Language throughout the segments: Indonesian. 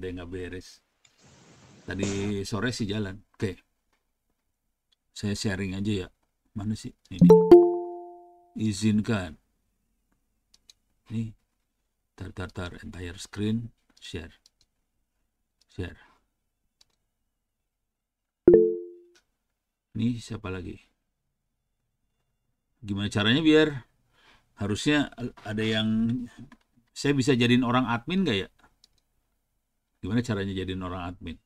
ada yang nggak beres. Tadi sore sih jalan. Oke, saya sharing aja ya. Mana sih? Ini. Izinkan. Nih, tar, entire screen, share, share. Nih, siapa lagi? Gimana caranya biar harusnya ada yang saya bisa jadiin orang admin gak ya? Gimana caranya jadiin orang admin?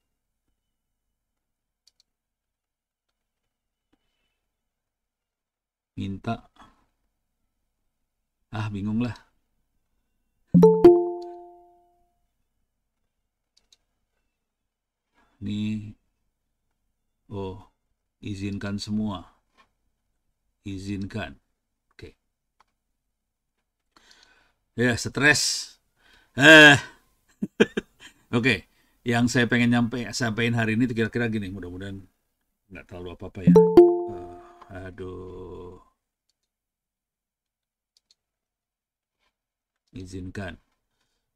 Minta. Ah, bingung lah. Nih, oh, izinkan semua. Izinkan. Oke. Ya, stres. Eh, oke. Yang saya pengen sampaikan hari ini kira-kira gini. Mudah-mudahan nggak terlalu apa-apa ya. Aduh. Izinkan.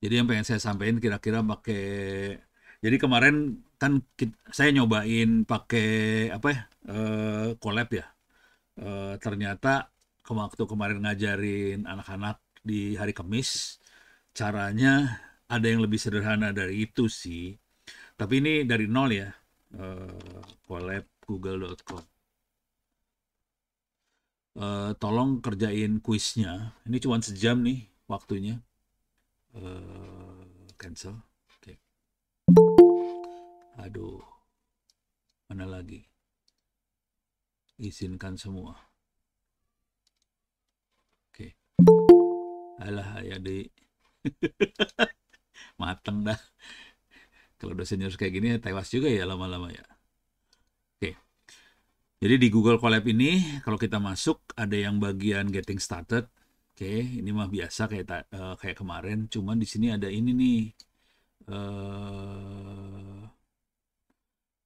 Jadi yang pengen saya sampaikan kira-kira pakai. Jadi kemarin kan saya nyobain pakai apa ya? Collab ya. Ternyata waktu kemarin ngajarin anak-anak di hari Kamis, caranya ada yang lebih sederhana dari itu sih. Tapi ini dari nol ya. Collab google.com. Tolong kerjain kuisnya. Ini cuma sejam nih waktunya. Cancel. Oke. Aduh, mana lagi? Izinkan semua. Oke. Alah ya di mateng dah. Kalau dosennya harus kayak gini tewas juga ya lama-lama ya. Oke. Jadi di Google Colab ini kalau kita masuk ada yang bagian getting started. Oke, ini mah biasa kayak kemarin, cuman di sini ada ini nih.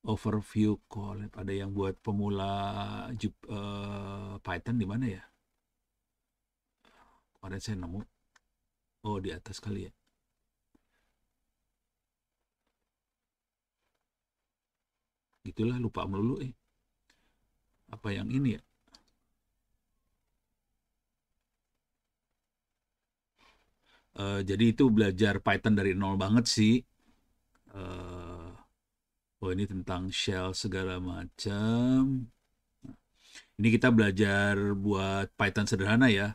Overview Colab, ada yang buat pemula Python di mana ya? Kemarin saya nemu. Oh, di atas kali ya. Gitulah, lupa melulu Apa yang ini ya? Jadi itu belajar Python dari nol banget sih. Oh, ini tentang shell segala macam. Ini kita belajar buat Python sederhana ya.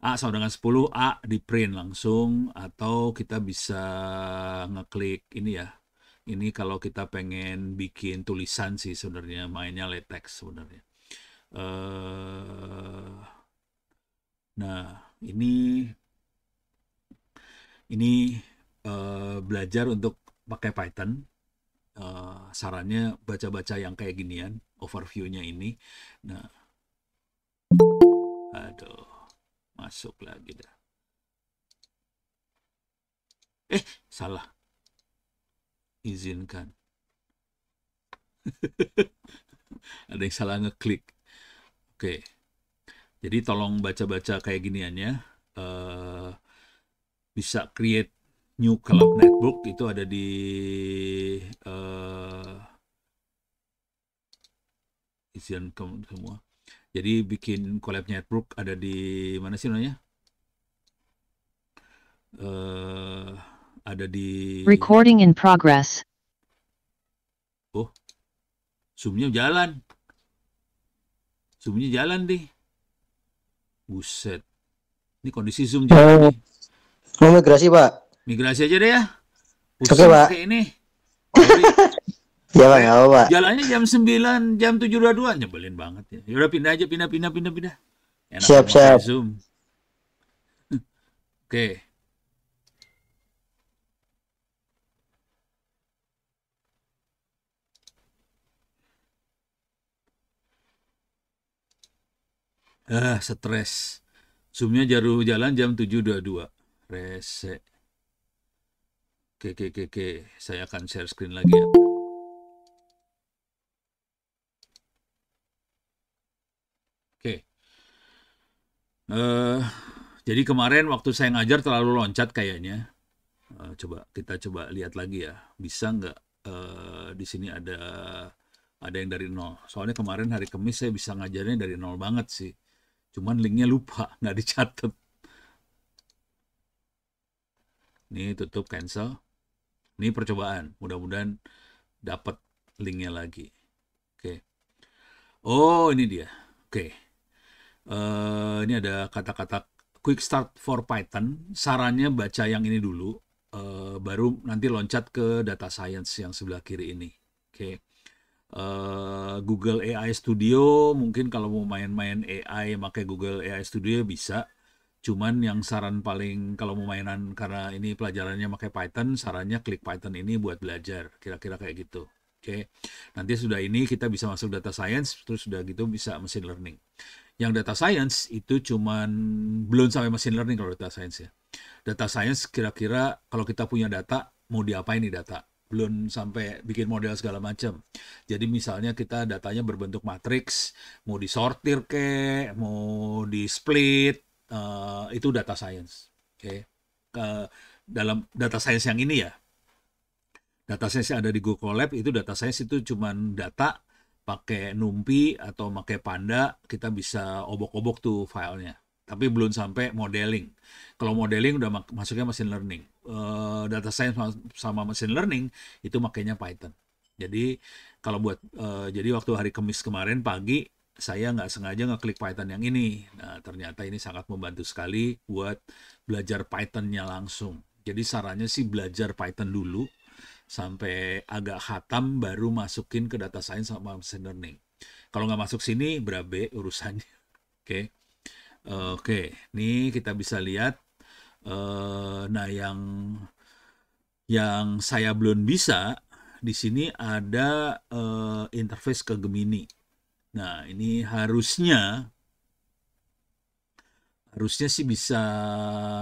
A sama dengan 10, A di print langsung, atau kita bisa ngeklik ini ya. Ini kalau kita pengen bikin tulisan sih sebenarnya, mainnya LaTeX sebenarnya. Nah, ini belajar untuk pakai Python. Sarannya baca-baca yang kayak ginian, overview-nya ini. Nah, aduh, masuk lagi dah. Salah. Izinkan. Ada yang salah ngeklik. Oke. Jadi tolong baca-baca kayak giniannya. Bisa create new Collab netbook, itu ada di isian semua. Jadi bikin Collab netbook ada di mana sih namanya? Ada di Recording in progress. Oh, Zoom-nya jalan. Zoom-nya jalan deh. Buset. Ini kondisi Zoom jalan nih. Mau migrasi, Pak? Migrasi aja deh ya. Oke, Pusing Pak. pakai ini. Sorry. Ya, Pak, nggak apa-apa. Jalannya jam 9, jam 7.22. Nyebelin banget ya. Yaudah pindah aja, pindah. Enak Siap, pakai siap. Zoom. Oke. Stres. Zoom-nya jalan jam 7.22. Rese. Oke. Saya akan share screen lagi ya. Oke. Jadi kemarin waktu saya ngajar terlalu loncat kayaknya. Coba kita coba lihat lagi ya, bisa nggak di sini ada yang dari nol. Soalnya kemarin hari Kamis saya bisa ngajarnya dari nol banget sih. Cuman linknya lupa, nggak dicatat. Ini tutup, cancel. Ini percobaan. Mudah-mudahan dapat linknya lagi. Oke. Oh, ini dia. Oke. Ini ada kata-kata quick start for Python. Sarannya baca yang ini dulu. Baru nanti loncat ke data science yang sebelah kiri ini. Oke. Google AI Studio, mungkin kalau mau main-main AI pakai Google AI Studio bisa. Cuman yang saran paling kalau mau mainan, karena ini pelajarannya pakai Python, sarannya klik Python ini buat belajar. Kira-kira kayak gitu. Oke. Nanti sudah ini kita bisa masuk data science, terus sudah gitu bisa machine learning. Yang data science itu cuman belum sampai machine learning kalau data science ya. Data science kira-kira kalau kita punya data, mau diapain nih data? Belum sampai bikin model segala macam. Jadi misalnya kita datanya berbentuk matriks, mau disortir ke, mau di split, itu data science. Oke. Dalam data science yang ini ya, data science yang ada di Google Lab itu data science itu cuman data pakai NumPy atau pakai Panda, kita bisa obok-obok tuh filenya. Tapi belum sampai modeling. Kalau modeling udah masuknya machine learning. Data science sama machine learning itu makanya Python. Jadi kalau buat jadi waktu hari Kamis kemarin pagi saya nggak sengaja ngeklik Python yang ini. Nah, ternyata ini sangat membantu sekali buat belajar Python-nya langsung. Jadi sarannya sih belajar Python dulu sampai agak khatam baru masukin ke data science sama machine learning. Kalau nggak masuk sini berabe urusannya. Oke. Oke, ini kita bisa lihat. Nah, yang saya belum bisa di sini ada interface ke Gemini. Nah, ini harusnya sih bisa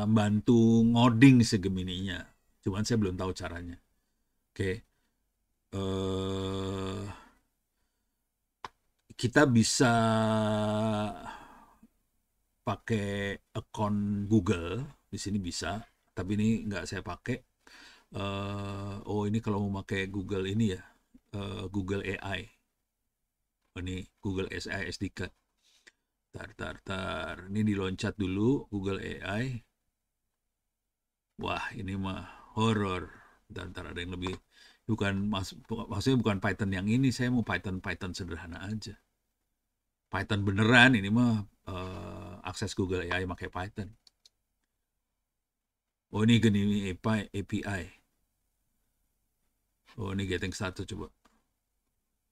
bantu ngoding si Gemininya. Cuman saya belum tahu caranya. Oke. Kita bisa pakai account Google di sini bisa, tapi ini nggak saya pakai. Oh, ini kalau mau pakai Google ini ya, Google AI. Oh, ini Google AI SDK. Tar. Ini diloncat dulu Google AI. Wah, ini mah horor. Tar ada yang lebih, maksudnya bukan Python yang ini. Saya mau Python sederhana aja. Python beneran ini mah akses Google AI pakai Python. Oh, ini gini API. Oh, ini getting started coba.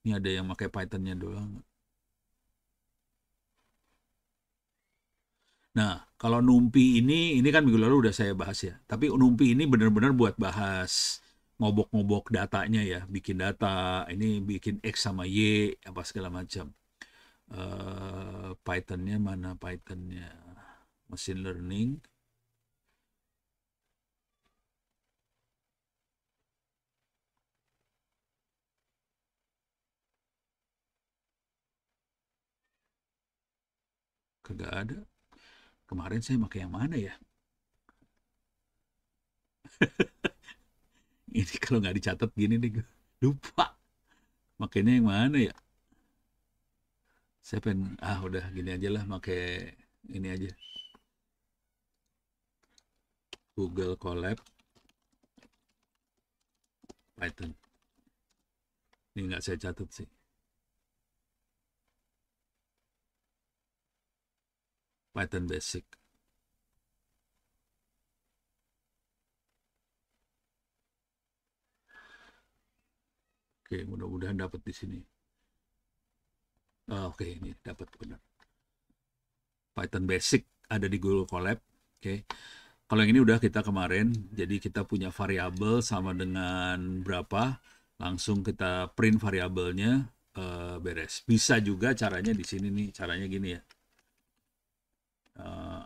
Ini ada yang pakai Python-nya doang. Nah, kalau NumPy ini kan minggu lalu udah saya bahas ya. Tapi NumPy ini benar-benar buat bahas ngobok-ngobok datanya ya, bikin data, ini bikin X sama Y, apa segala macam. Python-nya mana Python-nya? Machine learning. Kagak ada. Kemarin saya pakai yang mana ya? Ini kalau nggak dicatat gini nih, lupa. Makanya yang mana ya? Saya pengen, udah gini aja lah, pakai ini aja. Google Colab Python. Ini nggak saya catat sih. Python Basic. Oke, mudah-mudahan dapat di sini. Oke, ini dapat benar. Python Basic ada di Google Colab. Oke. Kalau yang ini udah kita kemarin, jadi kita punya variabel sama dengan berapa, langsung kita print variabelnya, beres. Bisa juga caranya di sini nih, caranya gini ya.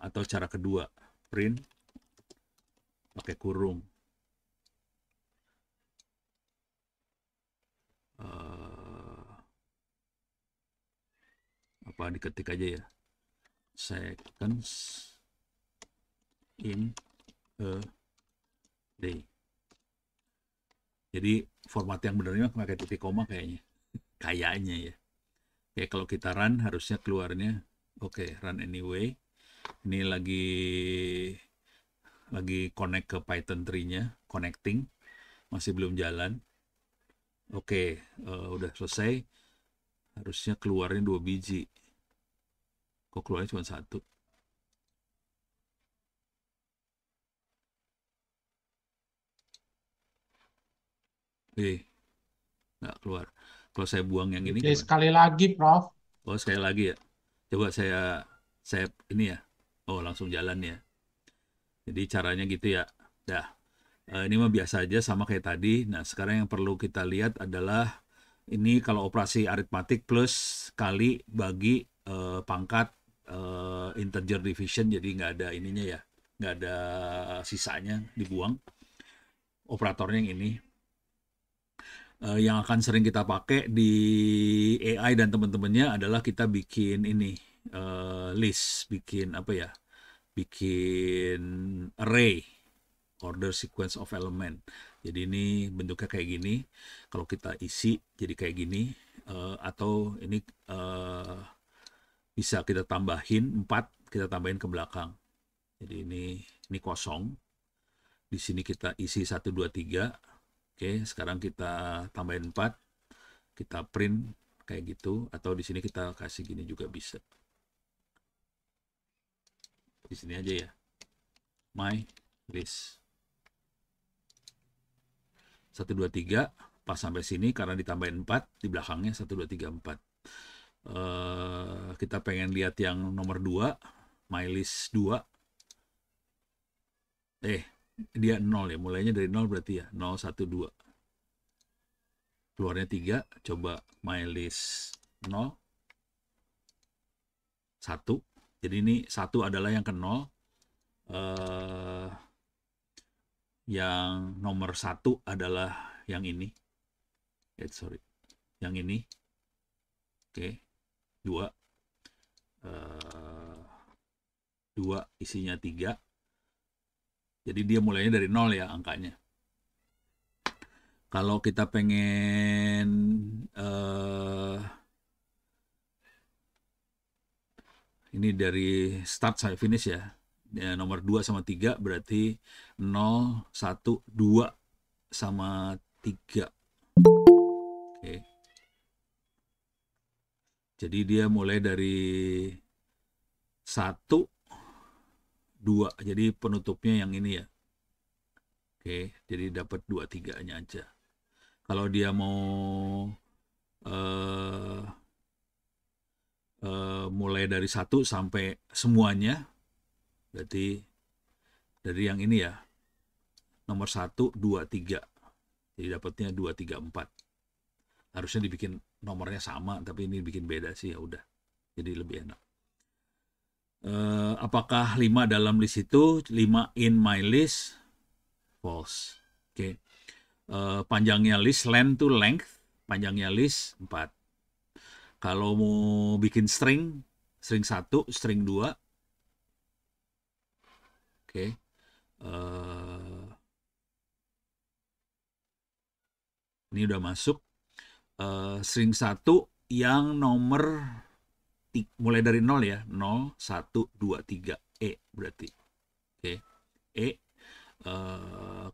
Atau cara kedua, print pakai kurung. Apa diketik aja ya. Seconds in a day. Jadi format yang benernya pakai titik koma kayaknya. Kayaknya ya. Oke, kalau kita run harusnya keluarnya oke, run anyway. Ini lagi connect ke Python tree-nya, connecting. Masih belum jalan. Oke, udah selesai. Harusnya keluarnya 2 biji. Kok keluarnya cuma 1? Nggak keluar. Kalau saya buang yang ini Oke, gimana? sekali lagi, Prof. Oh, sekali lagi ya. Coba saya ini ya. Oh, langsung jalan ya. Jadi caranya gitu ya. Dah. Ini mah biasa aja sama kayak tadi. Nah, sekarang yang perlu kita lihat adalah ini kalau operasi aritmatik plus kali bagi pangkat integer division, jadi nggak ada ininya ya, nggak ada sisanya dibuang. Operatornya yang ini. Yang akan sering kita pakai di AI dan teman-temannya adalah kita bikin ini list, bikin apa ya, bikin array, order sequence of element. Jadi ini bentuknya kayak gini. Kalau kita isi jadi kayak gini, atau ini bisa kita tambahin 4, kita tambahin ke belakang. Jadi ini kosong. Di sini kita isi 1 2 3. Oke, sekarang kita tambahin 4, kita print kayak gitu, atau di sini kita kasih gini juga bisa. Di sini aja ya. My list. 1 2 3 pas sampai sini karena ditambahin 4 di belakangnya 1 2 3 4. Kita pengen lihat yang nomor 2, my list 2. Dia 0 ya, mulainya dari 0 berarti ya, 0 1 2. Keluarnya 3, coba my list 0 1. Jadi ini 1 adalah yang ke 0. Yang nomor 1 adalah yang ini. Sorry. Yang ini. Oke. 2. 2 isinya 3. Jadi dia mulainya dari 0 ya angkanya. Kalau kita pengen ini dari start sampai finish ya. Nomor 2 sama 3 berarti 0, 1, 2 sama 3. Oke. Jadi dia mulai dari 1, 2. Jadi penutupnya yang ini ya. Oke, jadi dapat 2 3-nya aja. Kalau dia mau mulai dari 1 sampai semuanya, berarti dari yang ini ya, nomor 1, 2, 3. Jadi dapatnya 2 3 4. Harusnya dibikin nomornya sama, tapi ini bikin beda sih, ya udah. Jadi lebih enak. Apakah 5 dalam list itu 5 in my list? False. Oke. Panjangnya list, length to length, panjangnya list 4. Kalau mau bikin string 1, string 2. Oke. Ini udah masuk. String 1 yang nomor mulai dari 0 ya. 0, 1, 2, 3. Berarti. Oke.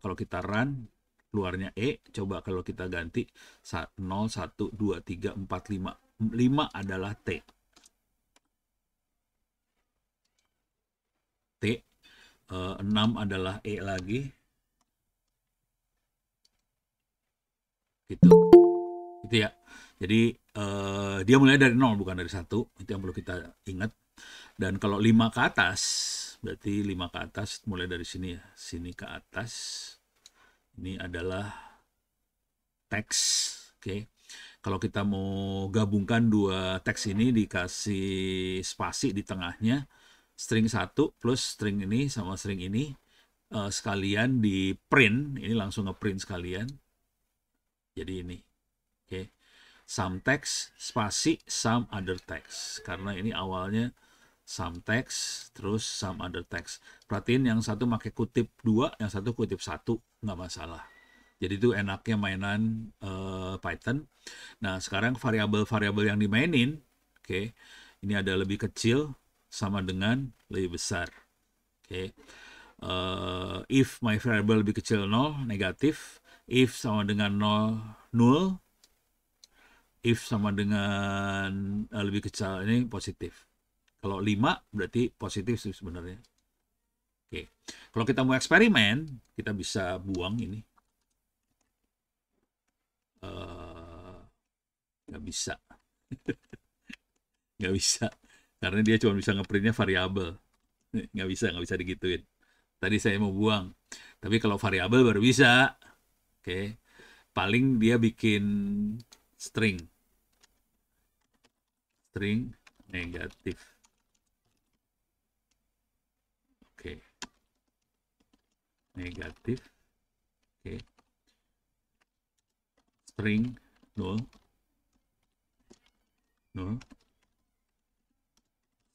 Kalau kita run, keluarnya coba kalau kita ganti 0, 1, 2, 3, 4, 5. 5 adalah T. 6 adalah lagi. Gitu. Gitu ya. Jadi dia mulai dari 0 bukan dari 1. Itu yang perlu kita ingat. Dan kalau 5 ke atas, berarti 5 ke atas mulai dari sini ya. Sini ke atas. Ini adalah teks. Oke. Kalau kita mau gabungkan dua teks ini, dikasih spasi di tengahnya, string 1 plus string ini sama string ini, sekalian di print. Ini langsung nge-print sekalian. Jadi ini. Oke. Some text, spasi, some other text. Karena ini awalnya some text, terus some other text. Perhatiin yang satu pakai kutip 2, yang satu kutip 1, nggak masalah. Jadi itu enaknya mainan Python. Nah, sekarang variabel-variabel yang dimainin, oke, ini ada lebih kecil sama dengan lebih besar. Oke. If my variable lebih kecil 0, negatif. If sama dengan 0, 0. If sama dengan lebih kecil ini positif. Kalau 5 berarti positif sih sebenarnya. Oke. Kalau kita mau eksperimen, kita bisa buang ini. Nggak bisa. Nggak bisa. Karena dia cuma bisa ngeprintnya variabel. Nggak bisa digituin. Tadi saya mau buang. Tapi kalau variabel baru bisa. Oke. Paling dia bikin string. String negatif. Oke. Negatif. Oke. String 0. 0.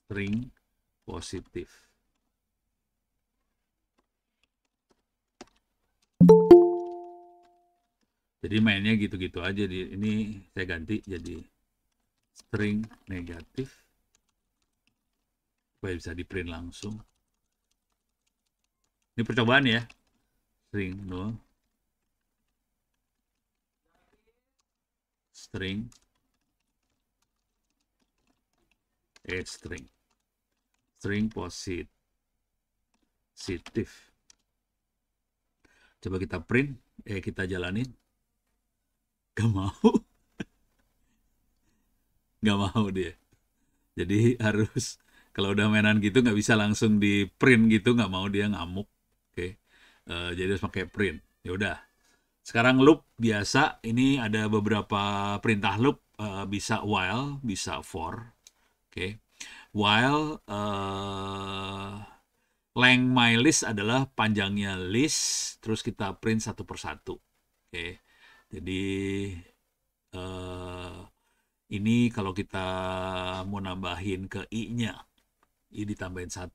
String positif. Jadi mainnya gitu-gitu aja. Ini saya ganti jadi string negatif supaya bisa di print langsung. Ini percobaan ya. String 0. String string positif. Coba kita print, kita jalanin. Gak mau. Gak mau dia. Jadi harus, kalau udah mainan gitu nggak bisa langsung di print gitu, nggak mau, dia ngamuk. Oke. Jadi harus pakai print. Ya udah. Sekarang loop biasa, ini ada beberapa perintah loop, bisa while, bisa for. Oke. While length mylist adalah panjangnya list, terus kita print satu persatu. Oke. Jadi ini kalau kita mau nambahin ke i-nya, i ditambahin 1.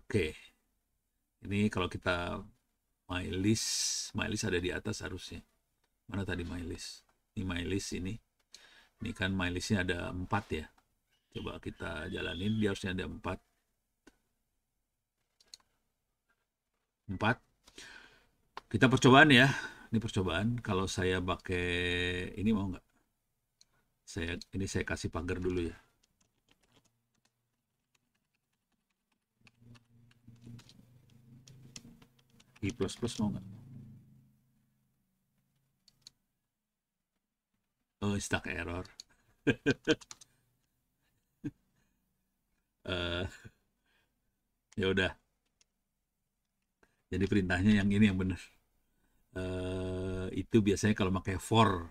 Oke. Ini kalau kita mylist ada di atas harusnya. Mana tadi mylist? Ini mylist ini. Ini kan mylistnya ada 4 ya. Coba kita jalanin, dia harusnya ada 4. 4. Kita percobaan ya. Ini percobaan. Kalau saya pakai ini mau nggak? Ini saya kasih pagar dulu ya. I++ mau nggak? Oh, stuck error. Ya udah. Jadi perintahnya yang ini yang benar. Itu biasanya kalau pakai for.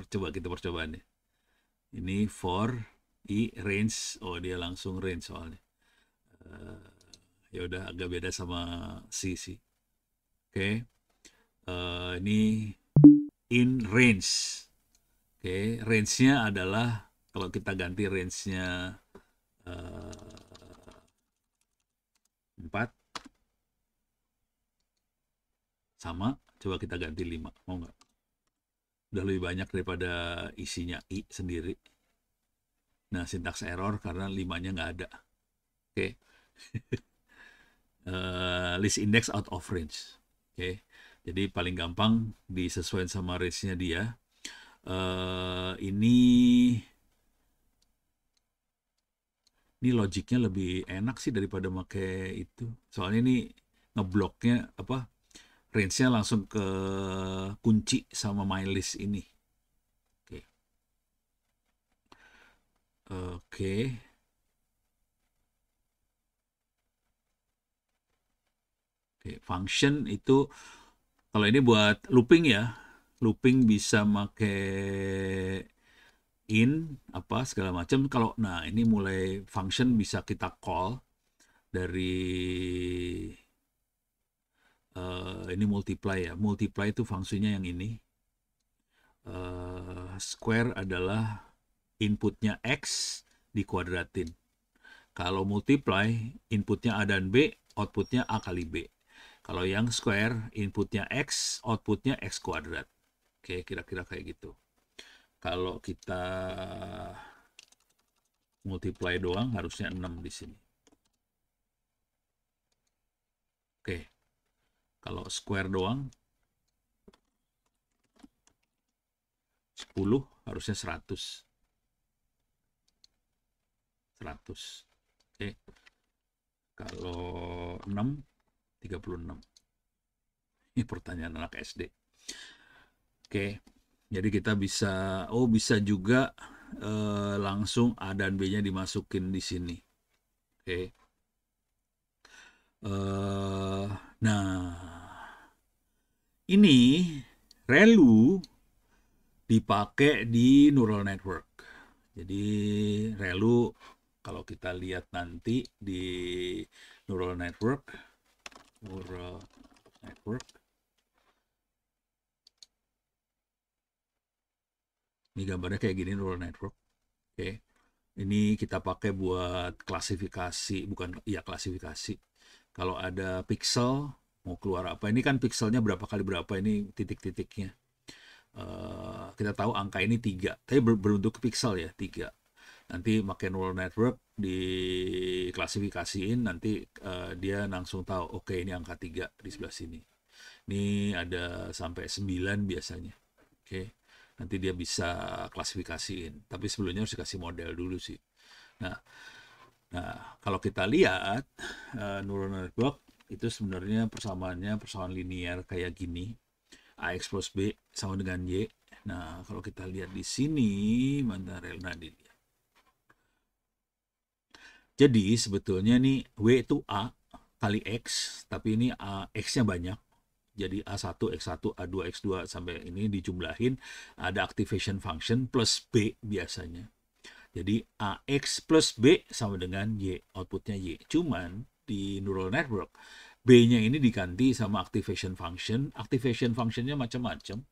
Coba kita percobaan ya. Ini for i range. Oh, dia langsung range soalnya. Ya udah, agak beda sama C sih. Oke. Ini in range. Oke, range-nya adalah kalau kita ganti range-nya 4 sama, coba kita ganti 5. Mau nggak? Udah lebih banyak daripada isinya i sendiri. Nah, syntax error karena 5-nya nggak ada. Oke. List index out of range. Oke. Jadi paling gampang disesuaikan sama range-nya dia. Ini logiknya lebih enak sih daripada pakai itu. Soalnya ini ngebloknya apa? Range-nya langsung ke kunci sama mylist ini. Oke. Oke. Oke, function itu kalau ini buat looping ya. Looping bisa pakai in apa segala macam. Kalau nah ini mulai function bisa kita call dari ini multiply ya. Multiply itu fungsinya yang ini. Square adalah inputnya X dikuadratin. Kalau multiply, inputnya A dan B, outputnya A kali B. Kalau yang square, inputnya X, outputnya X kuadrat. Oke, kira-kira kayak gitu. Kalau kita multiply doang, harusnya 6 di sini. Oke, kalau square doang, 10 harusnya 100. 100. Oke, kalau 6, 36. Ini pertanyaan anak SD. Oke, jadi kita bisa juga langsung A dan B-nya dimasukin di sini. Oke. Nah, ini ReLU dipakai di neural network. Jadi ReLU kalau kita lihat nanti di neural network, ini gambarnya kayak gini neural network. Oke. Ini kita pakai buat klasifikasi, bukan ya klasifikasi. Kalau ada pixel mau keluar apa, ini kan pixelnya berapa kali berapa, ini titik-titiknya. Kita tahu angka ini 3, tapi berbentuk pixel ya 3. Nanti pakai neural network diklasifikasiin, nanti dia langsung tahu, oke ini angka 3 di sebelah sini. Ini ada sampai 9 biasanya. Oke. Nanti dia bisa klasifikasiin. Tapi sebelumnya harus dikasih model dulu sih. Nah, kalau kita lihat neural network itu sebenarnya persamaannya persamaan linear kayak gini. AX plus B sama dengan Y. Nah, kalau kita lihat di sini, mana rel nadin. Jadi sebetulnya nih W itu A kali X, tapi ini X-nya banyak. Jadi A1, X1, A2, X2 sampai ini dijumlahin, ada activation function plus B biasanya. Jadi AX plus B sama dengan Y, outputnya Y. Cuman di neural network, B-nya ini diganti sama activation function. Activation functionnya macam-macam.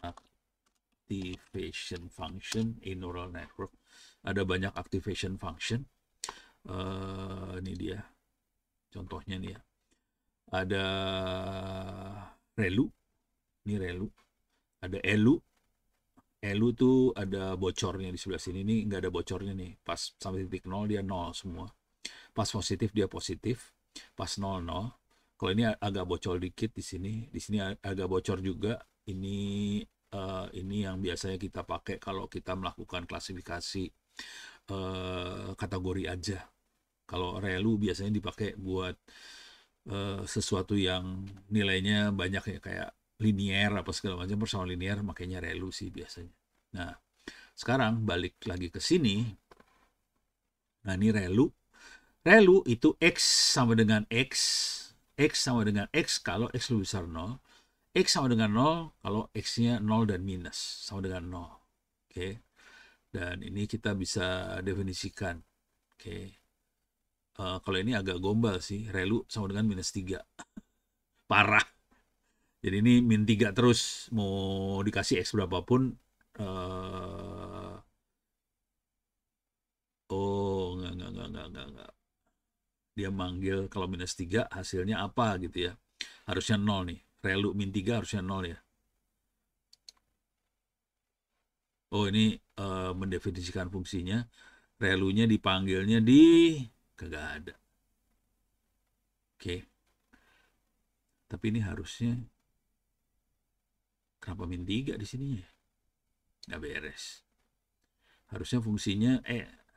Activation function in neural network. Ada banyak activation function. Ini dia. Contohnya nih ya. Ada ReLU. Ini ReLU. Ada ELU. ELU tuh ada bocornya di sebelah sini. Ini nggak ada bocornya nih. Pas sampai titik 0 dia 0 semua. Pas positif dia positif. Pas 0 0. Kalau ini agak bocor dikit di sini. Di sini agak bocor juga. Ini yang biasanya kita pakai kalau kita melakukan klasifikasi kategori aja. Kalau ReLU biasanya dipakai buat sesuatu yang nilainya banyak ya, kayak linier apa segala macam, persamaan linier, makanya ReLU sih biasanya. Nah, sekarang balik lagi ke sini. Nah, ini ReLU. ReLU itu X sama dengan X. X sama dengan X kalau X lebih besar 0. X sama dengan 0 kalau X-nya 0 dan minus. Sama dengan 0. Oke. Dan ini kita bisa definisikan. Oke. Kalau ini agak gombal sih. ReLU sama dengan minus 3. Parah. Jadi ini min 3 terus. Mau dikasih X berapapun. Enggak. Dia manggil kalau minus 3 hasilnya apa gitu ya. Harusnya 0 nih. ReLU min 3 harusnya 0 ya. Oh, ini mendefinisikan fungsinya. ReLU-nya dipanggilnya di kagak ada. Oke. Tapi ini harusnya kenapa min 3 di sini ya? Nggak beres. Harusnya fungsinya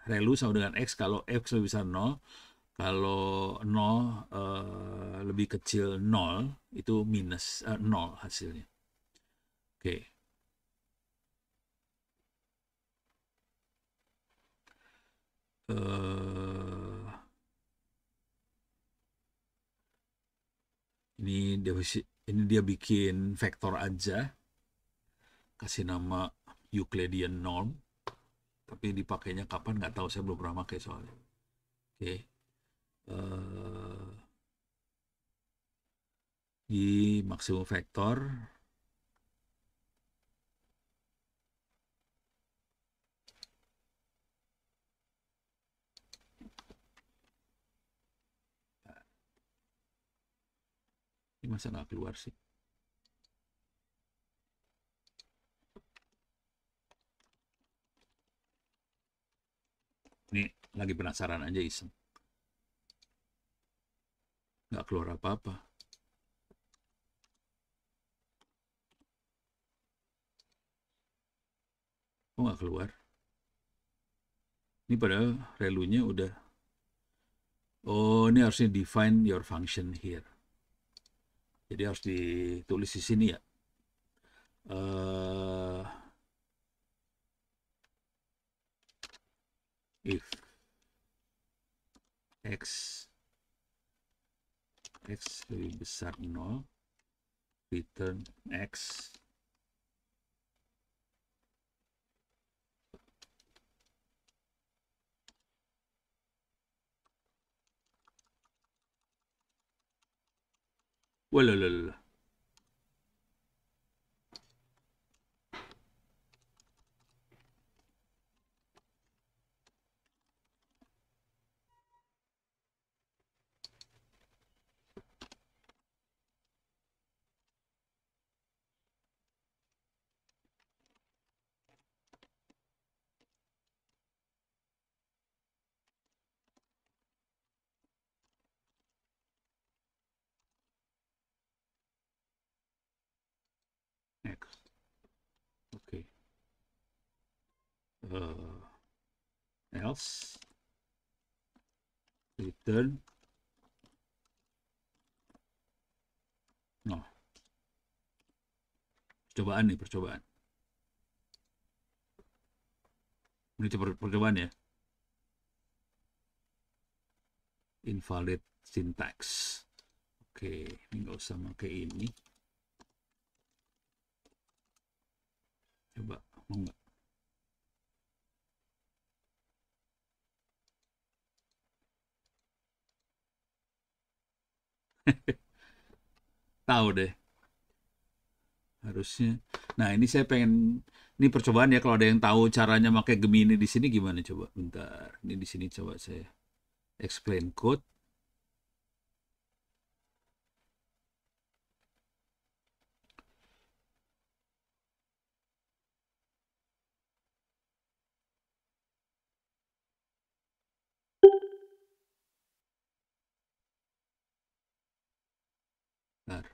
ReLU sama dengan X kalau X lebih besar 0. Kalau 0 lebih kecil 0 itu minus 0 hasilnya. Oke. Ini dia bikin vektor aja, kasih nama Euclidean norm, tapi dipakainya kapan nggak tahu, saya belum pernah pakai soalnya. Oke. Di maksimum vektor masa nggak keluar sih? Ini lagi penasaran aja iseng. Nggak keluar apa-apa. Kok nggak keluar? Ini padahal value-nya udah. Oh, ini harusnya define your function here. Jadi harus ditulis di sini ya. If x lebih besar 0, return x. Walah. X. Oke. Else return no. Percobaan. Ini percobaan ya. Invalid syntax. Oke, ini nggak usah pakai ini. Coba, mau nggak? Tahu deh, harusnya. Nah, ini saya pengen, ini percobaan ya, kalau ada yang tahu caranya pakai Gemini di sini gimana coba? Bentar, ini di sini coba saya explain code. Bentar.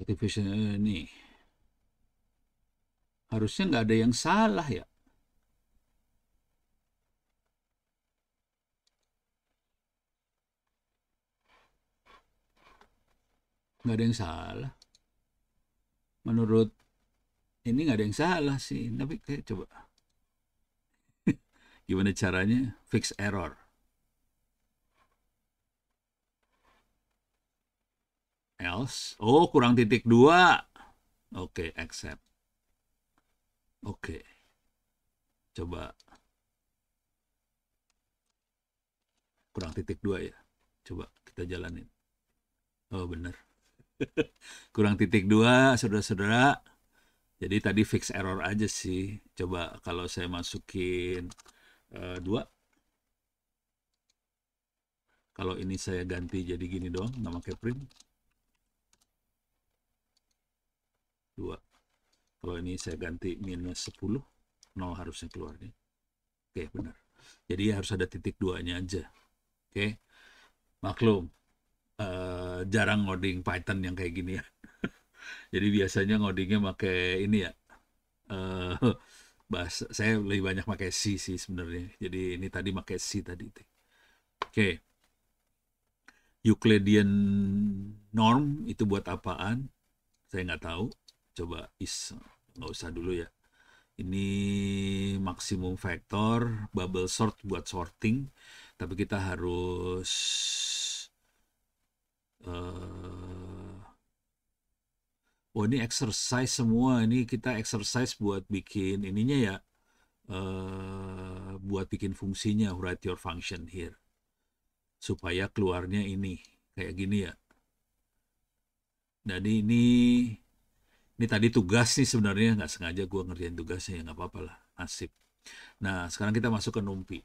Activation ini harusnya nggak ada yang salah ya. Nggak ada yang salah. Menurut ini nggak ada yang salah sih. Tapi kayak coba gimana caranya fix error. Else. Oh, kurang titik 2. Oke, accept. Oke. Coba kurang titik 2 ya. Coba kita jalanin. Oh, benar. Kurang titik 2, saudara-saudara. Jadi tadi fix error aja sih. Coba kalau saya masukin 2. Kalau ini saya ganti jadi gini doang, nggak pakai print. 2. Kalau ini saya ganti minus 10, 0 harusnya keluarnya. Oke, benar. Jadi harus ada titik 2-nya aja. Oke, maklum. Jarang ngoding Python yang kayak gini ya. Jadi biasanya ngodingnya pakai ini ya. Bahasa saya lebih banyak pakai C sih sebenarnya. Jadi ini tadi pakai C tadi. Oke. Euclidean norm itu buat apaan? Saya nggak tahu. Coba nggak usah dulu ya. Ini maksimum vektor, bubble sort buat sorting. tapi kita harus oh ini exercise semua, ini kita exercise buat bikin ininya ya, buat bikin fungsinya, write your function here, supaya keluarnya ini kayak gini ya. Jadi ini tadi tugas nih, sebenarnya nggak sengaja gue ngerjain tugasnya, ya nggak apa-apa lah, nasib. Nah sekarang kita masuk ke NumPy,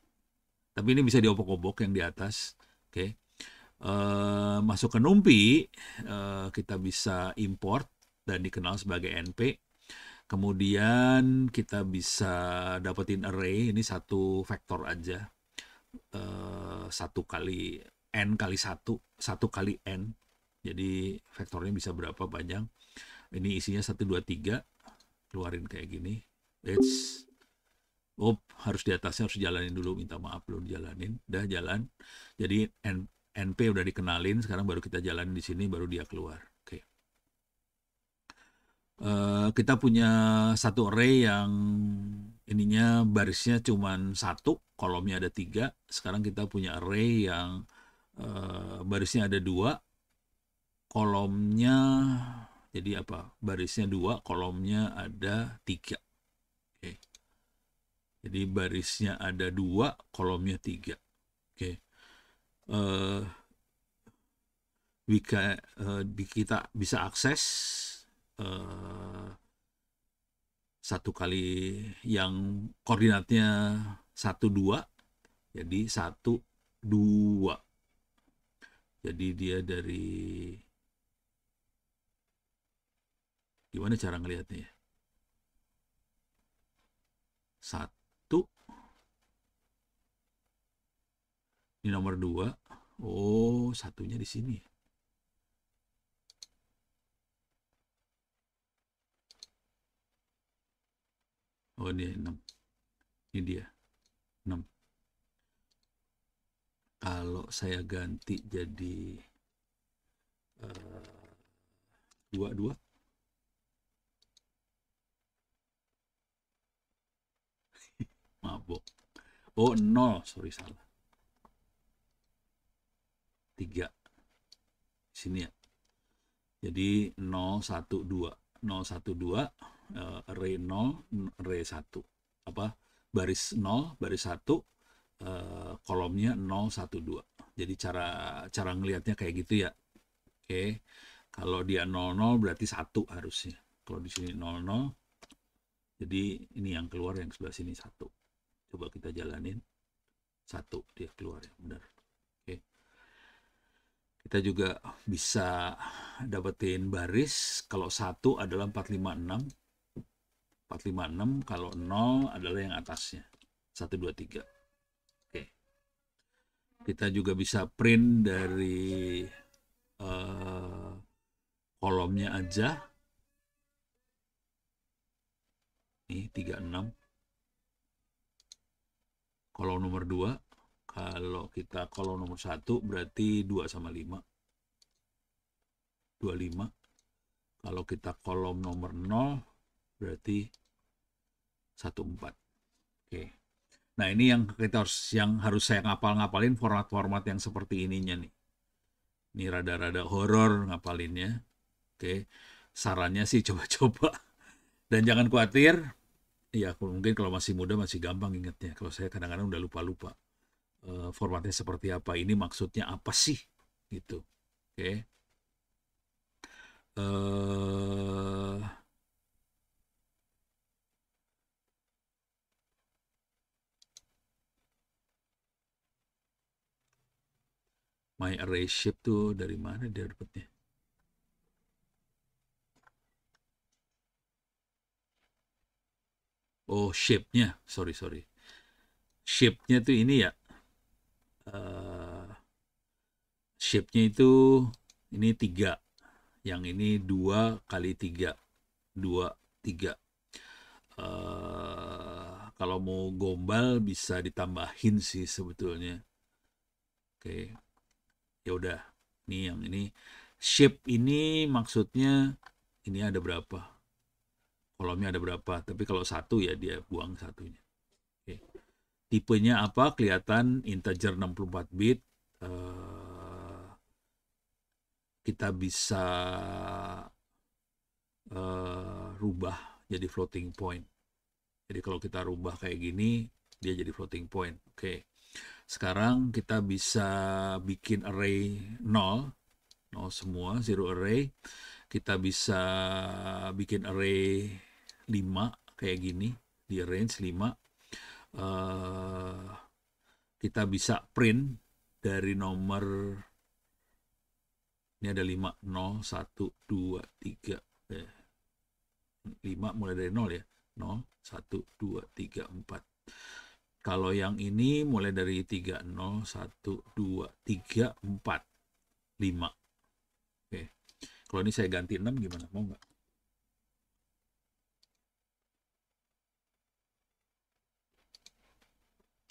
tapi ini bisa diobok-obok yang di atas. Oke. Masuk ke NumPy, kita bisa import dan dikenal sebagai NP. Kemudian kita bisa dapetin array, ini satu vektor aja, 1 kali n kali 1, 1 kali n. Jadi vektornya bisa berapa banyak. Ini isinya 1, 2, 3. Keluarin kayak gini. Harus di atasnya harus jalanin dulu, minta maaf belum jalanin. Udah jalan. Jadi NP udah dikenalin, sekarang baru kita jalanin di sini, baru dia keluar. Oke. Kita punya satu array yang ininya barisnya cuma 1, kolomnya ada 3. Sekarang kita punya array yang barisnya ada 2, kolomnya jadi apa? Barisnya 2, kolomnya ada 3. Oke. Jadi barisnya ada 2, kolomnya 3. Oke. Kita bisa akses 1 kali yang koordinatnya 1, 2. Jadi 1, 2. Jadi dia dari, gimana cara ngelihatnya ya? 1, ini nomor 2. Oh, satunya di sini. Oh, ini 6. Ini dia, 6. Kalau saya ganti jadi 2, 2. Mabok. Oh, 0. Sorry, salah. 3. Sini ya. Jadi 0, 1, 2. 0, 1, 2. Array 0, array 1. Apa? Baris 0, baris 1. Kolomnya 0, 1, 2. Jadi cara ngelihatnya kayak gitu ya. Oke. Kalau dia 0, 0 berarti 1 harusnya. Kalau di sini 0, 0. Jadi ini yang keluar, yang sebelah sini 1. Coba kita jalanin. 1 dia keluar ya, benar. Oke. Kita juga bisa dapetin baris. Kalau 1 adalah 456. 456, kalau 0 adalah yang atasnya. 1, 2, 3. Oke. Kita juga bisa print dari kolomnya aja. Nih 36. Kolom nomor 2. Kalau kita kolom nomor 1 berarti 2 sama 5. 25. Kalau kita kolom nomor 0 berarti 14. Oke. Nah, ini yang harus saya ngapalin format-format yang seperti ininya nih. Ini rada-rada horor ngapalinnya. Oke. Sarannya sih coba-coba. Dan jangan khawatir. Ya, mungkin kalau masih muda masih gampang ingatnya. Kalau saya kadang-kadang udah lupa-lupa. Formatnya seperti apa, ini maksudnya apa sih gitu. Oke. My array shape tuh dari mana dia dapetnya? Oh, shape-nya, sorry. Shape-nya tuh ini ya. Shape-nya itu ini 3. Yang ini 2 kali 3. 2, 3. Kalau mau gombal bisa ditambahin sih sebetulnya. Oke. Ya udah. Ini shape ini maksudnya ini ada berapa? Kolomnya ada berapa? Tapi kalau 1 ya dia buang 1-nya. Oke. Tipenya apa? Kelihatan integer 64 bit. Eh, kita bisa rubah jadi floating point. Jadi kalau kita rubah kayak gini, dia jadi floating point. Oke. Sekarang kita bisa bikin array 0, 0 semua, zero array. Kita bisa bikin array 5 kayak gini, di range 5. Kita bisa print dari nomor, ini ada 5, 0, 1, 2, 3. 5 mulai dari 0 ya. 0, 1, 2, 3, 4. Kalau yang ini mulai dari 3, 0, 1, 2, 3, 4, 5. Oke. Kalau ini saya ganti 6 gimana? Mau nggak?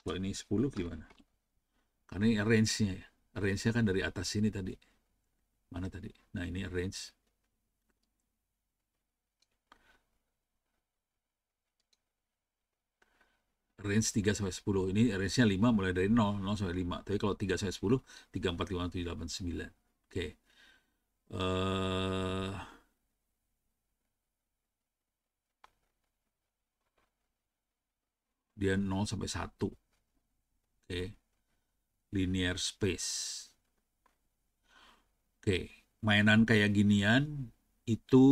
Kalau ini 10 gimana? Karena ini range-nya ya. Range-nya kan dari atas sini tadi. Mana tadi? Nah, ini range. Range 3 sampai 10. Ini range-nya 5 mulai dari 0, 0 sampai 5. Tapi kalau 3 sampai 10, 3, 4, 5, 7, 8, 9. Oke. Dia 0 sampai 1. Oke. Linear space. Oke. Mainan kayak ginian itu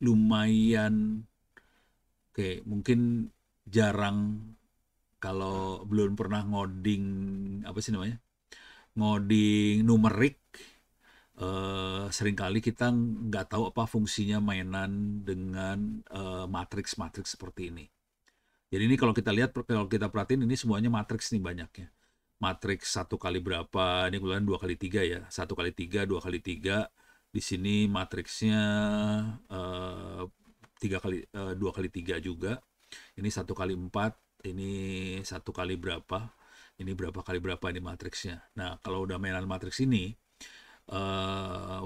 lumayan, oke, mungkin jarang kalau belum pernah ngoding, apa sih namanya? Ngoding numerik, seringkali kita nggak tahu apa fungsinya mainan dengan matriks-matriks seperti ini. Jadi ini kalau kita lihat, kalau kita perhatiin ini semuanya matriks nih banyaknya. Matriks 1 kali berapa, ini kemudian 2 kali 3 ya. 1 kali 3, 2 kali 3. Di sini matriksnya 2 kali 3 juga. Ini 1 kali 4, ini 1 kali berapa, ini berapa kali berapa ini matriksnya. Nah, kalau udah mainan matriks ini,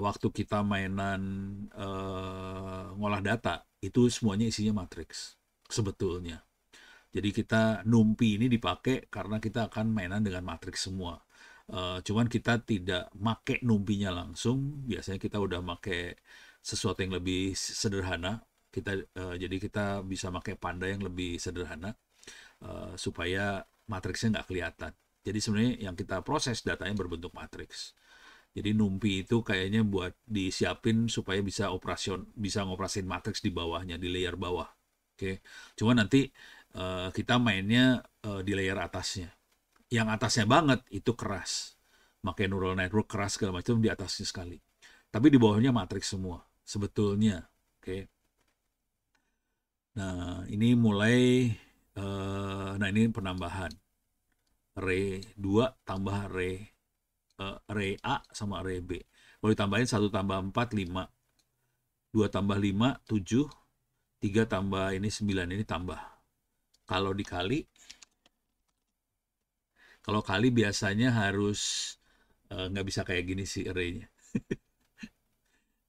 waktu kita mainan ngolah data, itu semuanya isinya matriks sebetulnya. Jadi kita NumPy ini dipakai karena kita akan mainan dengan matriks semua. Cuman kita tidak make NumPy-nya langsung. Biasanya kita udah make sesuatu yang lebih sederhana. Jadi kita bisa pakai Panda yang lebih sederhana supaya matriksnya nggak kelihatan. Jadi sebenarnya yang kita proses datanya berbentuk matriks. Jadi NumPy itu kayaknya buat disiapin supaya bisa ngoperasin matriks di bawahnya, di layer bawah. Oke. Cuma nanti kita mainnya di layer atasnya. Yang atasnya banget itu keras. Pakai neural network keras segala macam di atasnya sekali. Tapi di bawahnya matriks semua sebetulnya. Oke. Nah, ini mulai nah ini penambahan. Array 2 tambah array A sama array B. Kalau ditambahin 1 tambah 4, 5. 2 tambah 5, 7. 3 tambah ini 9, ini tambah. Kalau dikali, kalau kali biasanya harus nggak bisa kayak gini sih array-nya.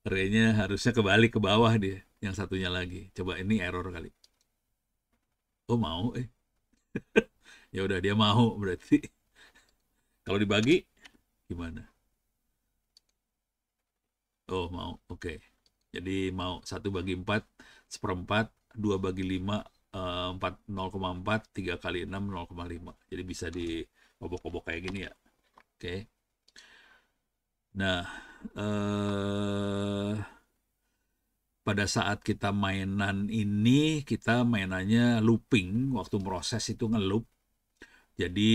Array-nya harusnya kebalik ke bawah dia, yang satunya lagi. Coba ini error kali. Oh mau, ya udah dia mau berarti. Kalau dibagi gimana? Oh mau, oke. Jadi mau 1 bagi 4, seperempat, 2 bagi 5, 4, 0,4, 3 kali 6, 0,5. Jadi bisa diobok-obok kayak gini ya. Oke. Nah, pada saat kita mainan ini, kita mainannya looping, waktu proses itu ngeloop. Jadi,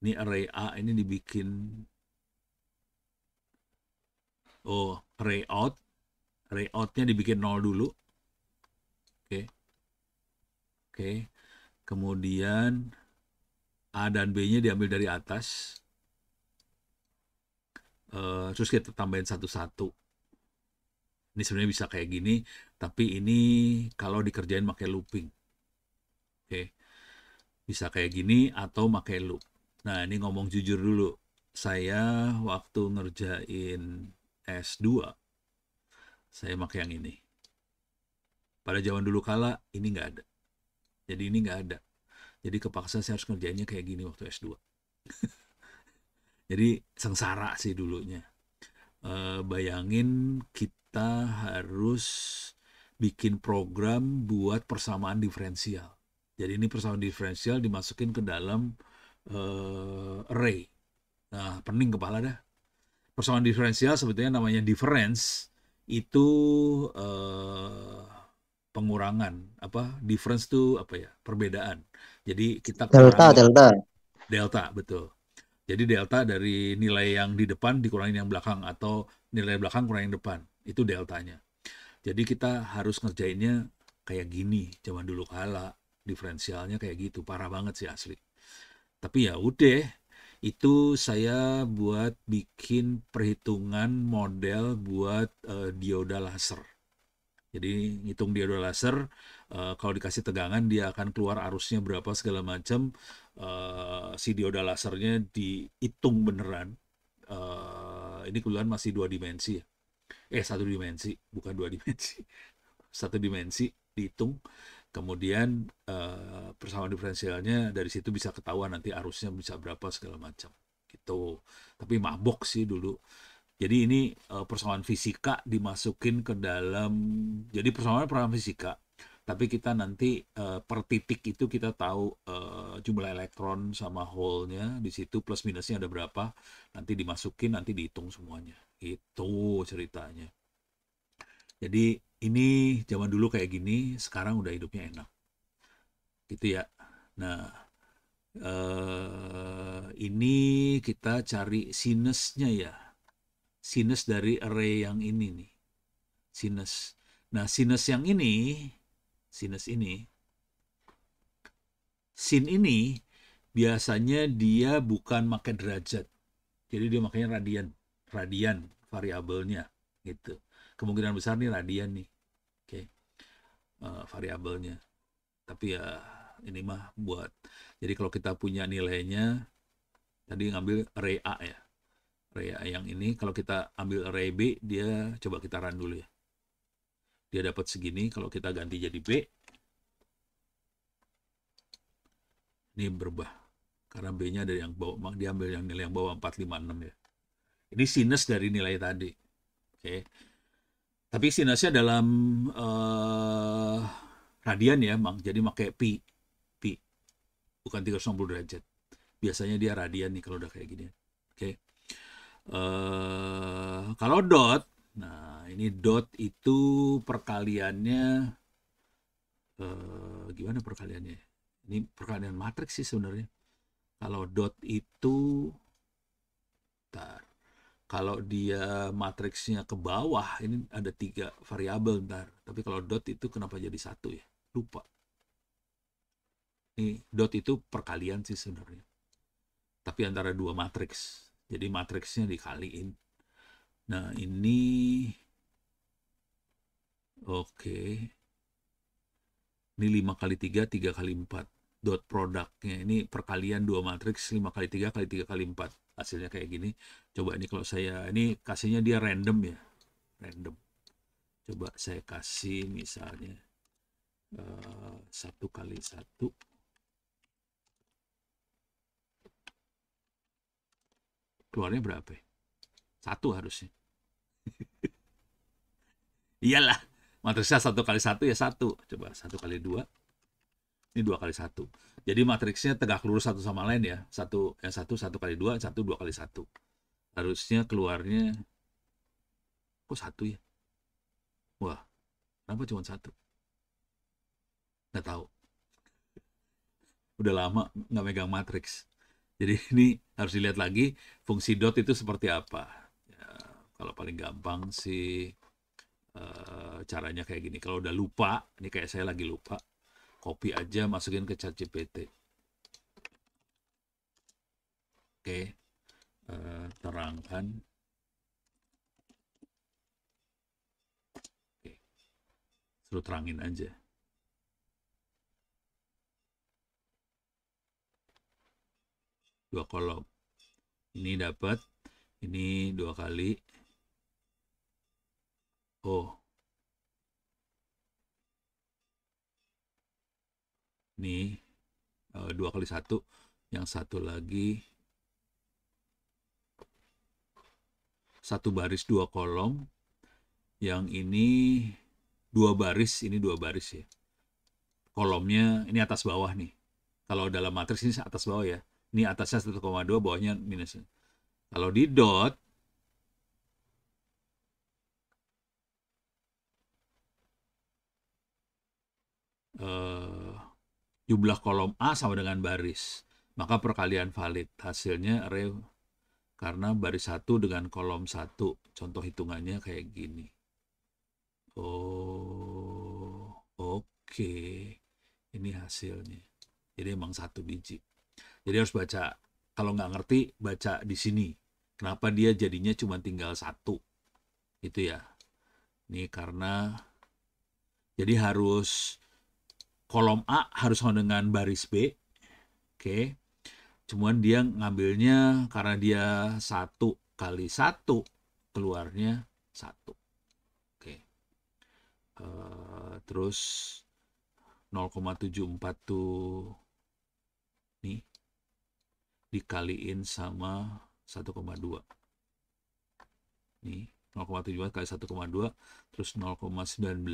ini array A ini dibikin, array outnya dibikin 0 dulu. Oke. Oke. Kemudian A dan B-nya diambil dari atas. Terus kita tambahin satu-satu. Ini sebenarnya bisa kayak gini, tapi ini kalau dikerjain pakai looping. Oke. Bisa kayak gini atau pakai loop. Nah, ini ngomong jujur dulu. Saya waktu ngerjain S2, saya pakai yang ini. Pada zaman dulu kala ini nggak ada. Jadi ini nggak ada. Jadi kepaksa saya harus ngerjainnya kayak gini waktu S2. Jadi sengsara sih dulunya. Bayangin kita harus bikin program buat persamaan diferensial. Jadi ini persamaan diferensial dimasukin ke dalam array. Nah, pening kepala dah. Persamaan diferensial sebetulnya namanya difference itu eh, pengurangan apa difference itu apa ya perbedaan. Jadi kita Delta, kurangin delta. delta betul. Jadi delta dari nilai yang di depan dikurangin yang belakang atau nilai belakang kurangin depan. Itu deltanya. Jadi kita harus ngerjainnya kayak gini zaman dulu kala. Diferensialnya kayak gitu. Parah banget sih asli. Tapi ya udah, itu saya buat bikin perhitungan model buat dioda laser. Jadi ngitung dioda laser, kalau dikasih tegangan dia akan keluar arusnya berapa segala macam. Si dioda lasernya dihitung beneran. Ini kebetulan masih dua dimensi ya. Satu dimensi, bukan dua dimensi. Satu dimensi dihitung. Kemudian persamaan diferensialnya dari situ bisa ketahuan nanti arusnya bisa berapa segala macam gitu. Tapi mabok sih dulu. Jadi ini persamaan fisika dimasukin ke dalam. Jadi persamaan fisika. Tapi kita nanti per titik itu kita tahu jumlah elektron sama hole-nya di situ plus minusnya ada berapa. Nanti dimasukin, nanti dihitung semuanya. Itu ceritanya. Jadi ini zaman dulu kayak gini, sekarang udah hidupnya enak. Gitu ya. Nah, ini kita cari sinusnya ya. Sinus dari array yang ini nih. Sinus. Nah, sinus yang ini, sinus ini, sin ini biasanya dia bukan pakai derajat. Jadi dia makanya radian. Radian variabelnya gitu. Kemungkinan besar nih radian nih. Oke. Variabelnya. Tapi ya ini mah buat jadi kalau kita punya nilainya tadi ngambil array A ya, array A yang ini kalau kita ambil array B dia coba kita run dulu ya, dia dapat segini. Kalau kita ganti jadi B ini berubah karena B-nya dari yang bawah, dia ambil yang nilai yang bawah 456 ya. Ini sinus dari nilai tadi. Oke, tapi sinusnya dalam radian ya Mang, jadi pakai pi bukan 360 derajat. Biasanya dia radian nih kalau udah kayak gini. Oke. Kalau dot, nah ini dot itu perkaliannya gimana perkaliannya? Ini perkalian matriks sih sebenarnya. Kalau dot itu, ntar. Kalau dia matriksnya ke bawah, ini ada 3 variabel ntar. Tapi kalau dot itu kenapa jadi 1 ya? Lupa. Ini dot itu perkalian sih sebenarnya. Tapi antara 2 matriks. Jadi matriksnya dikaliin. Nah ini oke. Ini 5 kali 3, 3 kali 4. Dot produknya. Ini perkalian 2 matriks 5 kali 3 kali 3 kali 4. Hasilnya kayak gini. Coba ini kalau saya, ini kasihnya dia random ya. Random. Coba saya kasih misalnya 1 kali 1. Keluarnya berapa ya? 1 harusnya. Iyalah. Matriksnya 1 kali 1 ya 1. Coba 1 kali 2. Ini 2 kali 1. Jadi matriksnya tegak lurus satu sama lain ya. 1 kali 2, 1 2 kali 1. Harusnya keluarnya kok 1 ya? Wah, kenapa cuma 1? Nggak tahu. Udah lama nggak megang matriks. Jadi ini harus dilihat lagi fungsi dot itu seperti apa. Ya, kalau paling gampang sih caranya kayak gini. Kalau udah lupa, ini kayak saya lagi lupa, copy aja masukin ke ChatGPT. Oke, terangkan. Oke, suruh terangin aja. Dua kolom. Ini dapat, ini 2 kali. Oh, Nih 2 kali 1, yang satu lagi 1 baris 2 kolom, yang ini 2 baris, ini 2 baris ya. Kolomnya ini atas bawah nih. Kalau dalam matriks ini atas bawah ya. Ini atasnya 1,2, bawahnya minus. Kalau di dot, jumlah kolom A sama dengan baris. Maka perkalian valid. Hasilnya array karena baris 1 dengan kolom 1. Contoh hitungannya kayak gini. Oh, oke. Ini hasilnya. Jadi emang 1 biji. Jadi harus baca. Kalau nggak ngerti, baca di sini. Kenapa dia jadinya cuma tinggal 1. Itu ya. Ini karena jadi harus kolom A harus sama dengan baris B. Oke. Cuman dia ngambilnya karena dia 1 kali 1 keluarnya 1. Oke. Terus 0,74 tuh nih dikaliin sama 1,2. Nih 0,74 kali 1,2 terus 0,19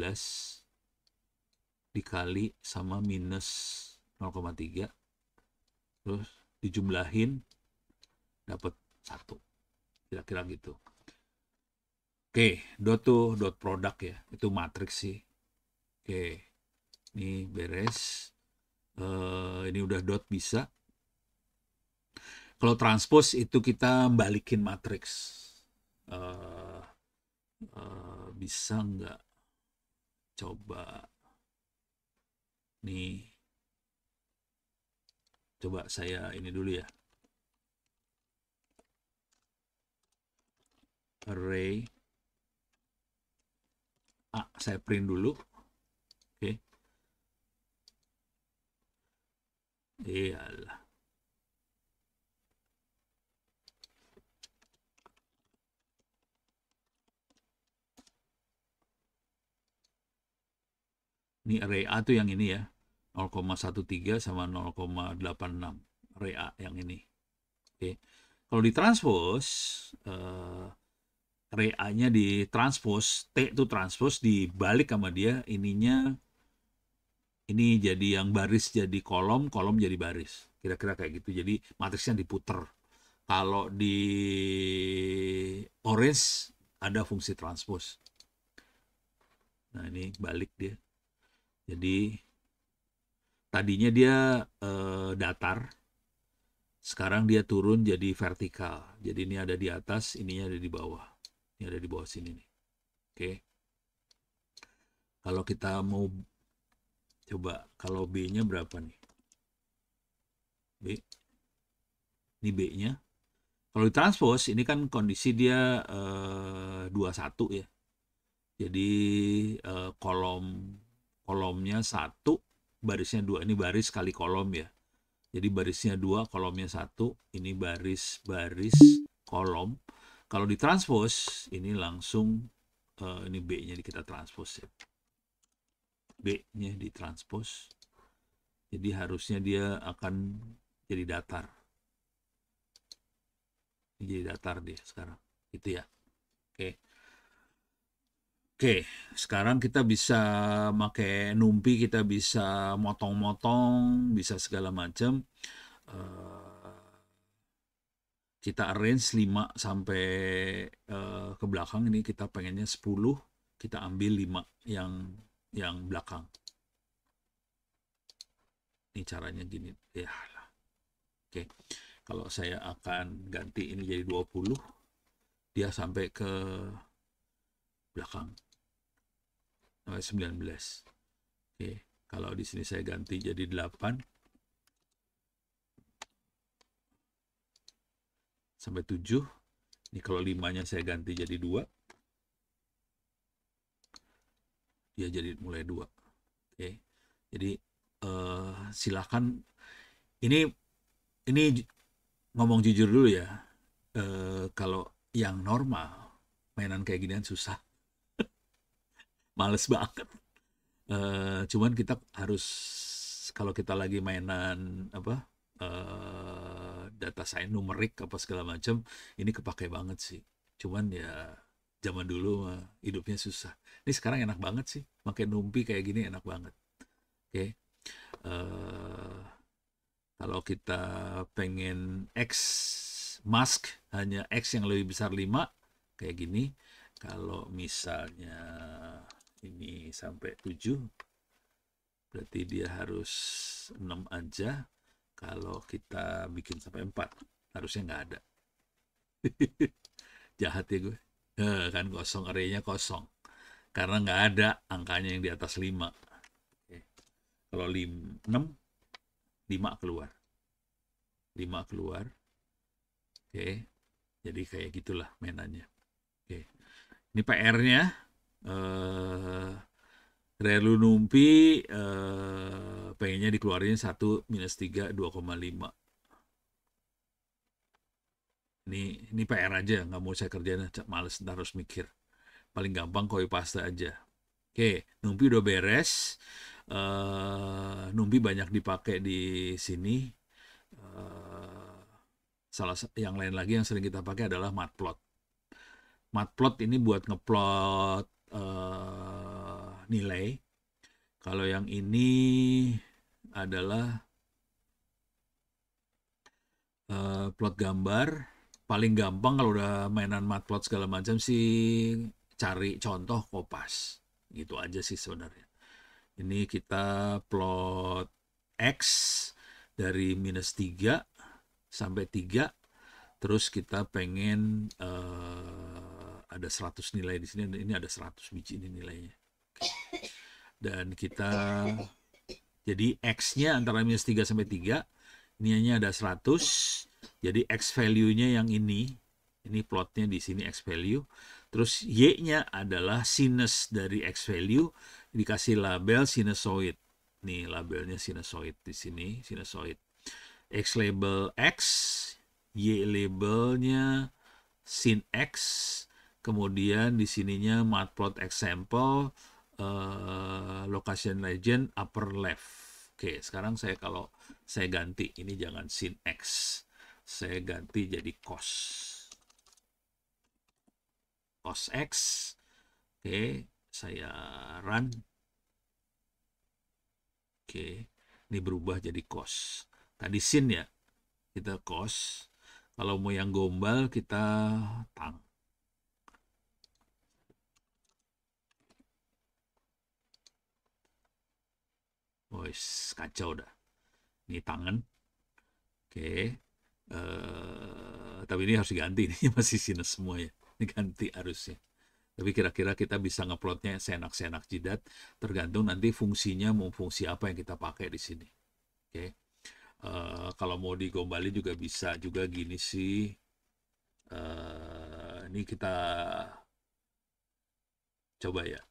dikali sama minus 0,3 terus dijumlahin dapat 1. Kira-kira gitu. Oke, dot tuh dot produk ya. Itu matriks sih. Oke. Ini beres. Ini udah dot bisa. Kalau transpose itu kita balikin matriks. Bisa nggak? Coba. Nih. Coba saya ini dulu ya. Array A, saya print dulu. Oke. Iyalah. Ini array A tuh yang ini ya. 0,13 sama 0,86. Array A yang ini. Oke. Kalau di transpose, array A-nya di transpose, T itu transpose dibalik sama dia, ininya ini jadi yang baris jadi kolom, kolom jadi baris. Kira-kira kayak gitu. Jadi matriksnya diputer. Kalau di orange ada fungsi transpose. Nah, ini balik dia. Jadi tadinya dia datar. Sekarang dia turun jadi vertikal. Jadi ini ada di atas, ininya ada di bawah. Ini ada di bawah sini nih. Oke. Kalau kita mau coba, kalau B-nya berapa nih? B. Ini B-nya. Kalau di transpose, ini kan kondisi dia 21 ya. Jadi kolomnya 1, barisnya 2. Ini baris kali kolom ya. Jadi barisnya 2, kolomnya 1. Ini baris kolom. Kalau di transpose, ini langsung ini B-nya kita transpose ya. B-nya di transpose. Jadi harusnya dia akan jadi datar. Ini jadi datar dia sekarang. Gitu ya. Oke. Oke, sekarang kita bisa pakai NumPy, kita bisa motong-motong, bisa segala macam. Kita arrange 5 sampai ke belakang, ini kita pengennya 10, kita ambil 5 yang belakang. Ini caranya gini. Ya. Oke. Kalau saya akan ganti ini jadi 20, dia sampai ke belakang. Sampai 19. Oke, kalau di sini saya ganti jadi 8 sampai 7. Ini kalau 5-nya saya ganti jadi 2. Dia jadi mulai 2. Oke. Jadi silakan ini ngomong jujur dulu ya. Kalau yang normal mainan kayak ginian susah. Males banget. Cuman kita harus kalau kita lagi mainan apa data science numerik apa segala macam, ini kepake banget sih. Cuman ya zaman dulu mah hidupnya susah. Ini sekarang enak banget sih, pakai NumPy kayak gini enak banget. Oke. Eh, Kalau kita pengen X mask hanya X yang lebih besar 5 kayak gini. Kalau misalnya ini sampai 7 berarti dia harus 6 aja. Kalau kita bikin sampai 4 harusnya nggak ada. Jahat ya gue. Kan kosong, arraynya kosong. Karena nggak ada angkanya yang di atas 5. Oke. Kalau 6, 5 keluar. 5 keluar. Oke. Jadi kayak gitulah mainannya. Oke. Ini PR-nya. Relu NumPy pengennya dikeluarin 1 minus 3 2,5. Ini PR aja, nggak mau saya kerjain, males ntar harus mikir. Paling gampang copy paste aja. Oke, NumPy udah beres. NumPy banyak dipakai di sini. Salah yang lain lagi yang sering kita pakai adalah Matplot. Matplot ini buat ngeplot nilai. Kalau yang ini adalah plot gambar. Paling gampang kalau udah mainan matplot segala macam sih cari contoh kopas. Gitu aja sih sebenarnya. Ini kita plot X dari minus 3 sampai 3. Terus kita pengen ada 100 nilai di sini. Ini ada 100 biji ini nilainya. Dan kita jadi X-nya antara minus 3 sampai 3. Ini hanya ada 100. Jadi X value-nya yang ini plotnya di sini X value. Terus Y-nya adalah sinus dari X value, dikasih label sinusoid. Nih labelnya sinusoid di sini, sinusoid. X label X, Y labelnya sin X, kemudian di sininya matplot example, location legend upper left. Oke, sekarang kalau saya ganti, ini jangan sin X. Saya ganti jadi cos X. Oke, saya run. Oke, ini berubah jadi cos. Tadi sin ya, kita cos. Kalau mau yang gombal kita tang. Wes, kacau dah. Ini tangan. Oke. Tapi ini harus diganti, ini masih sinus semua ya. Diganti harusnya. Tapi kira-kira kita bisa ngeplotnya seenak-seenak jidat, tergantung nanti fungsinya mau fungsi apa yang kita pakai di sini. Oke. Kalau mau digombali juga bisa juga gini sih. Ini kita coba ya.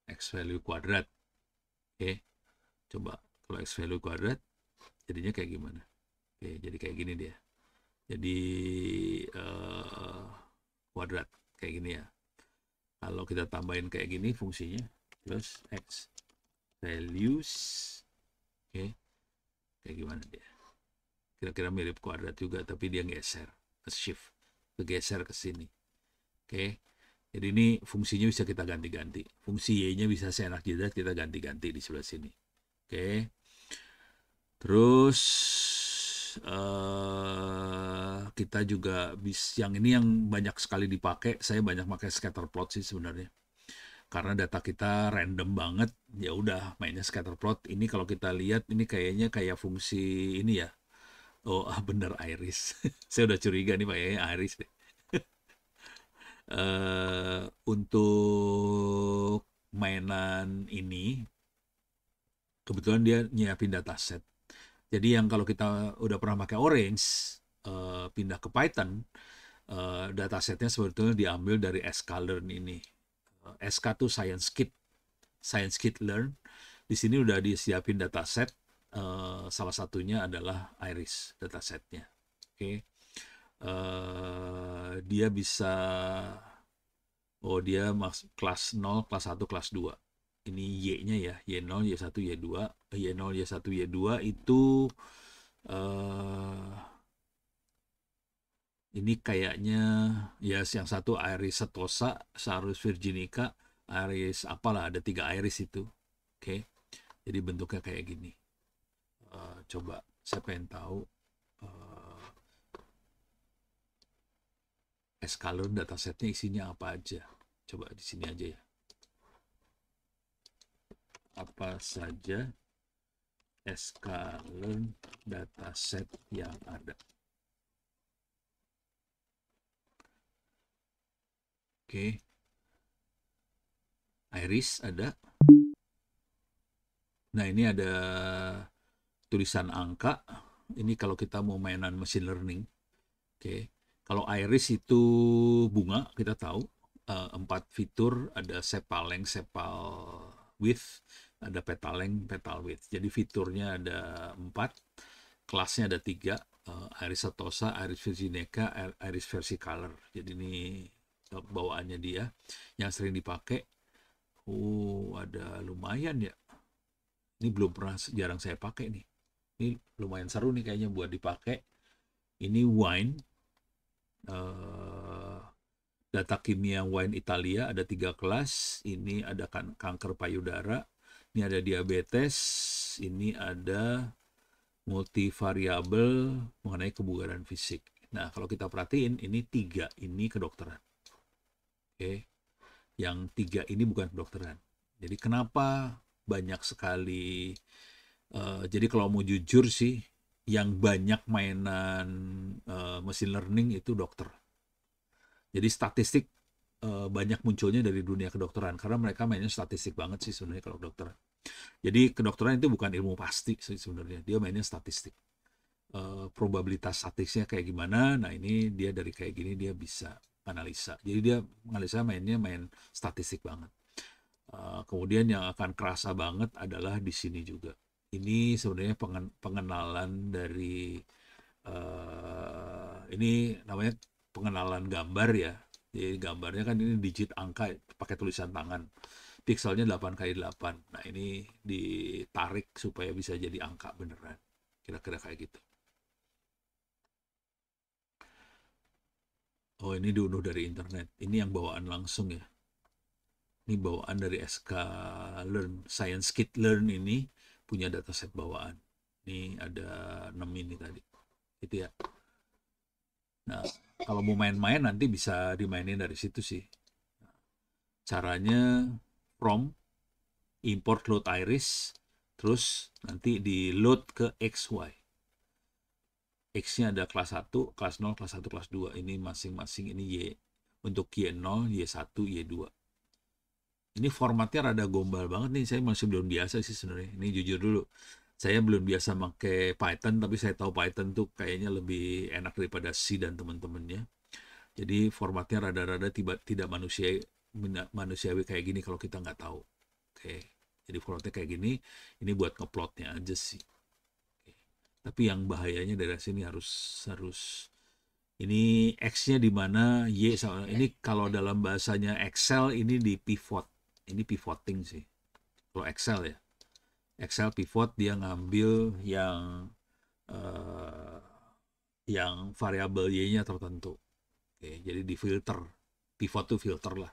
X value kuadrat. Oke. Coba kalau X value kuadrat jadinya kayak gimana? Oke, jadi kayak gini dia. Jadi kuadrat kayak gini ya. Kalau kita tambahin kayak gini fungsinya plus X values. Oke. Kayak gimana dia? Kira-kira mirip kuadrat juga tapi dia geser ke shift, geser ke sini. Oke. Jadi ini fungsinya bisa kita ganti-ganti. Fungsi Y-nya bisa seenak jidat kita ganti-ganti di sebelah sini. Oke. Terus kita juga bisa, yang ini yang banyak sekali dipakai. Saya banyak pakai scatter plot sih sebenarnya. Karena data kita random banget, ya udah mainnya scatter plot. Ini kalau kita lihat ini kayaknya kayak fungsi ini ya. Oh, bener iris. Saya udah curiga nih kayaknya iris deh. Untuk mainan ini kebetulan dia nyiapin dataset. Jadi yang kalau kita udah pernah pakai Orange, pindah ke Python, datasetnya sebetulnya diambil dari sklearn ini. SK tuh Scikit Learn. Di sini udah disiapin dataset. Salah satunya adalah iris datasetnya. Oke. Dia bisa Oh, dia kelas 0, kelas 1, kelas 2. Ini Y-nya ya, Y0, Y1, Y2. Y0, Y1, Y2 itu eh ini kayaknya ya yang satu Iris setosa, Sarus virginica, Iris apalah, ada 3 Iris itu. Oke. Jadi bentuknya kayak gini. Coba saya pengen tahu uh, Escalon datasetnya isinya apa aja. Coba di sini aja ya. Apa saja Escalon dataset yang ada. Oke. Iris ada. Nah, ini ada tulisan angka. Ini kalau kita mau mainan machine learning. Oke. Kalau Iris itu bunga, kita tahu. 4 fitur, ada sepal length, sepal width, ada petal length, petal width. Jadi fiturnya ada 4, kelasnya ada 3, Iris setosa, Iris virginica, Iris versicolor. Jadi ini bawaannya dia yang sering dipakai. Oh, ada lumayan ya. Ini belum pernah, jarang saya pakai nih. Ini lumayan seru nih kayaknya buat dipakai. Ini wine, data kimia wine Italia, ada 3 kelas. Ini ada kanker payudara, ini ada diabetes, ini ada multivariabel mengenai kebugaran fisik. Nah, kalau kita perhatiin, ini 3, ini kedokteran. Oke, yang 3 ini bukan kedokteran. Jadi kenapa banyak sekali, jadi kalau mau jujur sih, yang banyak mainan machine learning itu dokter. Jadi statistik banyak munculnya dari dunia kedokteran karena mereka mainnya statistik banget sih sebenarnya kalau kedokteran. Jadi kedokteran itu bukan ilmu pasti sih sebenarnya, dia mainnya statistik. Probabilitas statistiknya kayak gimana? Nah, ini dia dari kayak gini dia bisa analisa. Jadi dia analisa mainnya main statistik banget. Kemudian yang akan kerasa banget adalah di sini juga. Ini sebenarnya pengenalan dari ini namanya pengenalan gambar ya. Jadi gambarnya kan ini digit angka pakai tulisan tangan. Pixelnya 8 kali 8. Nah, ini ditarik supaya bisa jadi angka beneran. Kira-kira kayak gitu. Oh, ini diunduh dari internet. Ini yang bawaan langsung ya. Ini bawaan dari SK Learn, Science Kit Learn ini punya dataset bawaan. Ini ada 6 ini tadi. Itu ya. Nah, kalau mau main-main nanti bisa dimainin dari situ sih. Caranya from import load iris, terus nanti di load ke XY. X-nya ada kelas 1, kelas 0, kelas 1, kelas 2. Ini masing-masing ini Y. Untuk Y0, Y1, Y2. Ini formatnya rada gombal banget nih. Saya masih belum biasa sih sebenarnya. Ini jujur dulu. Saya belum biasa pakai Python, tapi saya tahu Python tuh kayaknya lebih enak daripada C dan teman-temannya. Jadi formatnya rada-rada tidak manusiawi kayak gini kalau kita nggak tahu. Oke. Jadi formatnya kayak gini. Ini buat ngeplotnya aja sih. Oke. Tapi yang bahayanya dari sini harus ini X-nya di mana, Y sama ini kalau dalam bahasanya Excel ini di pivot. Ini pivoting sih. Kalau Excel ya. Excel pivot dia ngambil eh, yang variabel Y-nya tertentu. Oke, jadi di filter. Pivot tuh filter lah.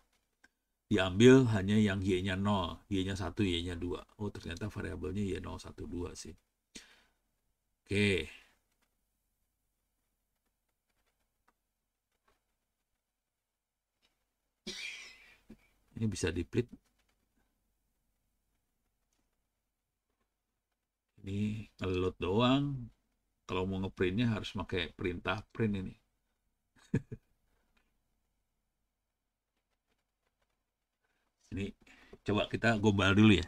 Diambil hanya yang Y-nya 0, Y-nya 1, Y-nya 2. Oh, ternyata variabelnya Y0, 1, 2 sih. Oke. Ini bisa di-split. Ini ngeload doang. Kalau mau ngeprintnya harus pakai perintah print ini. Ini coba kita gombal dulu ya.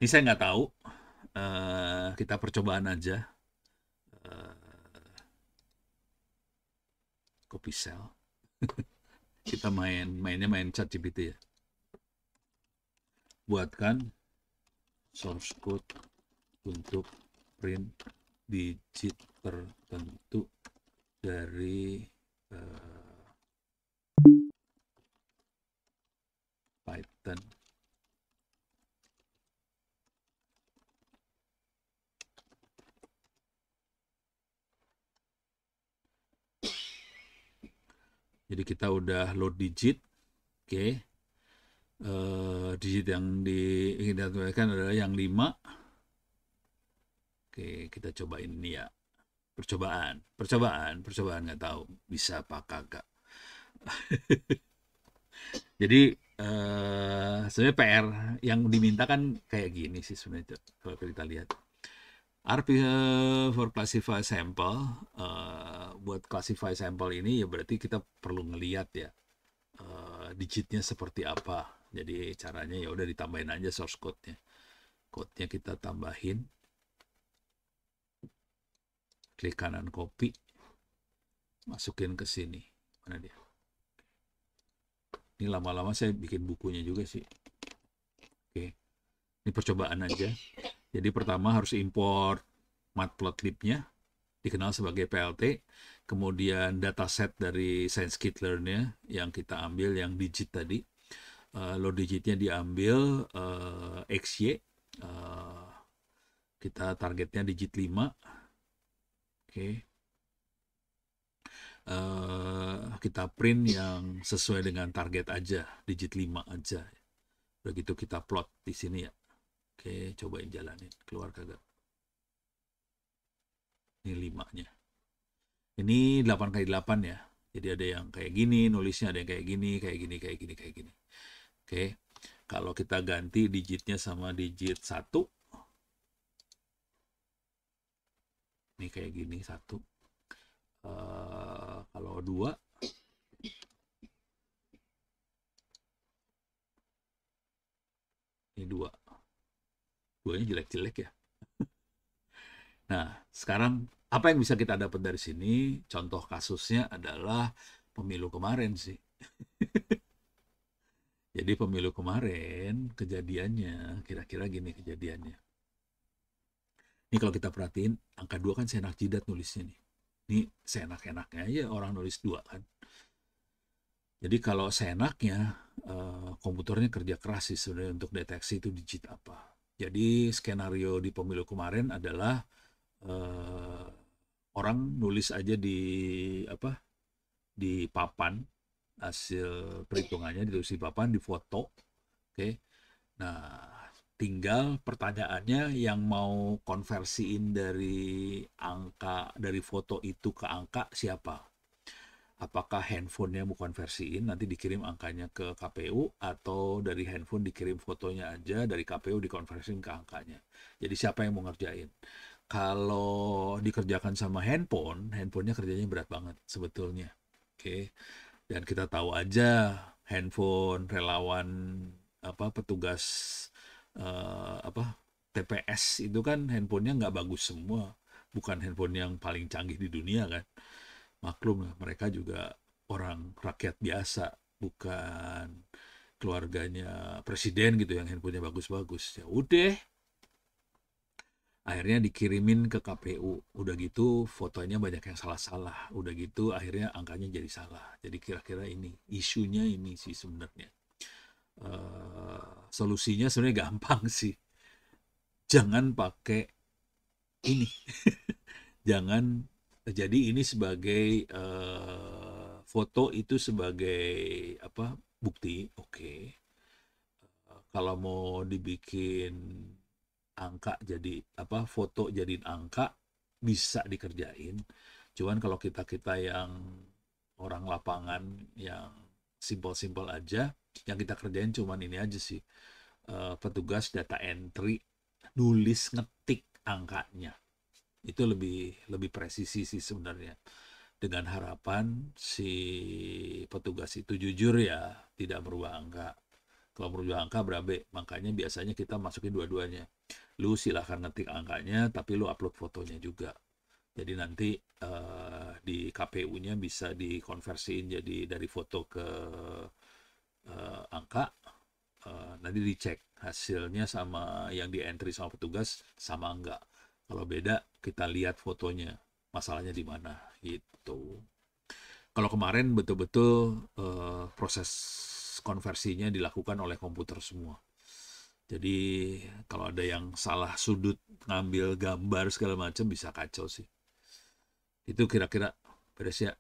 Ini saya nggak tahu. Kita percobaan aja. Copy cell. Kita mainnya main ChatGPT ya. Buatkan source code untuk print digit tertentu dari kelihatan. Jadi kita udah load digit, oke. Digit yang ingin ditampilkan adalah yang 5. Oke, kita cobain ini ya. Percobaan nggak tahu bisa apa kagak. Jadi sebenarnya PR yang diminta kan kayak gini sih sebenarnya kalau kita lihat. RP for classify sample, buat classify sample ini ya berarti kita perlu ngelihat ya digitnya seperti apa. Jadi caranya ya udah ditambahin aja source code-nya. Code-nya kita tambahin. Klik kanan copy. Masukin ke sini. Mana dia? Ini lama-lama saya bikin bukunya juga sih. Oke. Ini percobaan aja. Jadi pertama harus import matplotlib-nya, dikenal sebagai PLT. Kemudian dataset dari scikit-learn-nya yang kita ambil yang digit tadi. Load digitnya diambil XY. Kita targetnya digit 5. Oke. Kita print yang sesuai dengan target aja, digit 5 aja. Begitu kita plot di sini ya. Oke, cobain jalanin. Keluar kagak? Ini 5-nya. Ini 8 kali 8 ya. Jadi ada yang kayak gini, nulisnya ada yang kayak gini, kayak gini, kayak gini, kayak gini. Oke. Kalau kita ganti digitnya sama digit 1. Ini kayak gini, 1. Kalau 2. Ini 2. 2-nya jelek-jelek ya. Nah, sekarang apa yang bisa kita dapat dari sini? Contoh kasusnya adalah pemilu kemarin sih. Jadi pemilu kemarin kejadiannya kira-kira gini kejadiannya. Ini kalau kita perhatiin angka 2 kan seenak jidat nulisnya nih. Ini seenak-enaknya aja orang nulis 2 kan. Jadi kalau seenaknya komputernya kerja keras sih sebenarnya untuk deteksi itu digit apa. Jadi skenario di pemilu kemarin adalah orang nulis aja di papan hasil perhitungannya, ditulis di papan, di foto. Oke. Nah, tinggal pertanyaannya yang mau konversiin dari foto itu ke angka siapa? Apakah handphonenya mau konversiin, nanti dikirim angkanya ke KPU, atau dari handphone dikirim fotonya aja, dari KPU dikonversiin ke angkanya. Jadi siapa yang mau ngerjain? Kalau dikerjakan sama handphonenya kerjanya berat banget sebetulnya. Oke. Dan kita tahu aja handphone relawan petugas TPS itu kan handphonenya nggak bagus semua, bukan handphone yang paling canggih di dunia kan. Maklum mereka juga orang rakyat biasa, bukan keluarganya presiden gitu yang handphonenya bagus-bagus. Ya udah, akhirnya dikirimin ke KPU. Udah gitu fotonya banyak yang salah-salah. Udah gitu akhirnya angkanya jadi salah. Jadi kira-kira ini isunya ini sih sebenarnya. Solusinya sebenarnya gampang sih. Jangan pakai ini. Jangan jadi ini sebagai foto itu sebagai bukti. Oke. Kalau mau dibikin angka jadi foto jadiin angka bisa dikerjain. Cuman kalau kita yang orang lapangan yang simpel-simpel aja, yang kita kerjain cuman ini aja sih, petugas data entry nulis ngetik angkanya. Itu lebih presisi sih sebenarnya, dengan harapan si petugas itu jujur ya, tidak merubah angka. Kalau merubah angka berabe, makanya biasanya kita masukin dua-duanya. Lu silahkan ngetik angkanya, tapi lu upload fotonya juga. Jadi nanti di KPU-nya bisa dikonversiin jadi dari foto ke angka. Nanti dicek hasilnya sama yang di entry sama petugas sama enggak. Kalau beda, kita lihat fotonya. Masalahnya di mana gitu. Kalau kemarin betul-betul proses konversinya dilakukan oleh komputer semua. Jadi kalau ada yang salah sudut ngambil gambar segala macam bisa kacau sih. Itu kira-kira beres ya.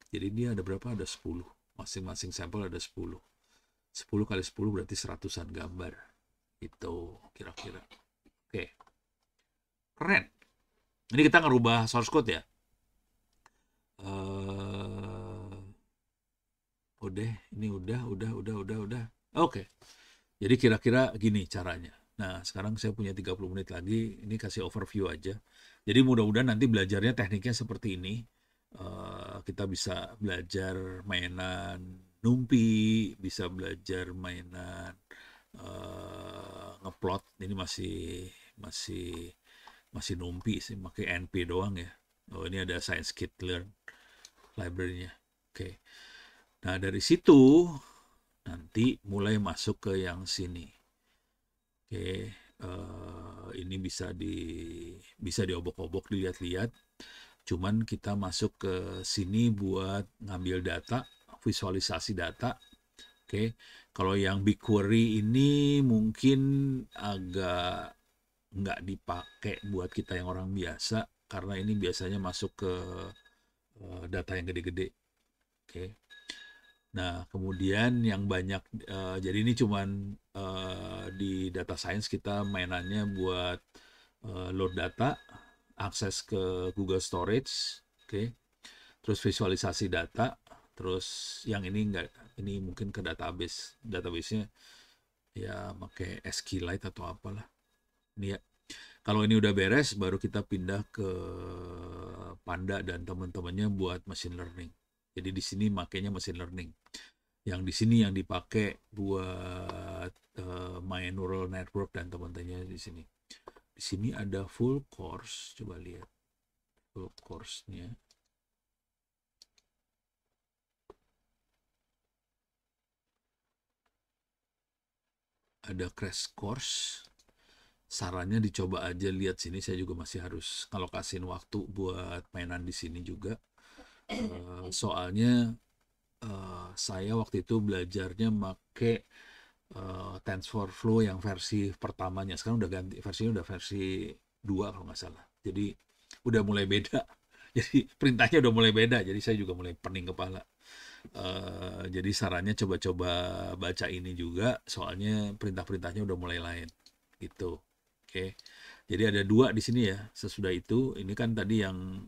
Jadi dia ada berapa? Ada 10. Masing-masing sampel ada 10. 10 kali 10 berarti 100-an gambar. Itu kira-kira. Oke. Keren. Ini kita ngerubah source code ya. Udah, ini udah. Oke. Jadi kira-kira gini caranya. Nah, sekarang saya punya 30 menit lagi, ini kasih overview aja. Jadi mudah-mudahan nanti belajarnya tekniknya seperti ini. Kita bisa belajar mainan numpi, bisa belajar mainan ngeplot. Ini masih numpi sih, pakai NP doang ya. Oh, ini ada Scikit-learn library-nya. Oke. Nah, dari situ nanti mulai masuk ke yang sini. Oke, ini bisa diobok-obok, dilihat-lihat. Cuman kita masuk ke sini buat ngambil data, visualisasi data. Oke, kalau yang BigQuery ini mungkin agak nggak dipakai buat kita yang orang biasa, karena ini biasanya masuk ke data yang gede-gede. Oke. Nah, kemudian yang banyak, jadi ini cuman di data science kita mainannya buat load data, akses ke Google Storage, oke. Terus visualisasi data, terus yang ini enggak, ini mungkin ke database. Database-nya ya pakai SQLite atau apalah. Ini ya. Kalau ini udah beres, baru kita pindah ke Panda dan teman-temannya buat machine learning. Jadi di sini makainya machine learning. Yang di sini yang dipakai buat main neural network dan teman-temannya di sini. Di sini ada full course, coba lihat full course-nya. Ada crash course. Sarannya dicoba aja lihat sini. Saya juga masih harus ngalokasin waktu buat mainan di sini juga. Soalnya saya waktu itu belajarnya make TensorFlow yang versi pertamanya. Sekarang udah ganti, versinya udah versi 2 kalau nggak salah. Jadi udah mulai beda. Jadi perintahnya udah mulai beda. Jadi saya juga mulai pening kepala. Jadi sarannya coba-coba baca ini juga. Soalnya perintah-perintahnya udah mulai lain. Gitu. Oke. Jadi ada 2 di sini ya. Sesudah itu, ini kan tadi yang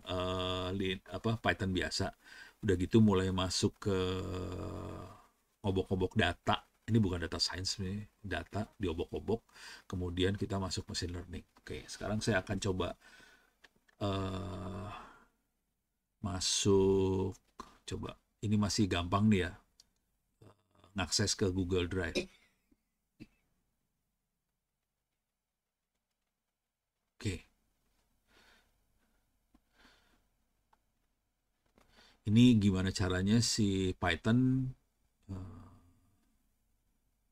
Python biasa. Udah gitu mulai masuk ke obok-obok data. Ini bukan data science nih, data diobok-obok. Kemudian kita masuk machine learning. Oke, sekarang saya akan coba masuk. Coba, ini masih gampang nih ya. Ngakses ke Google Drive. Oke. Ini gimana caranya si Python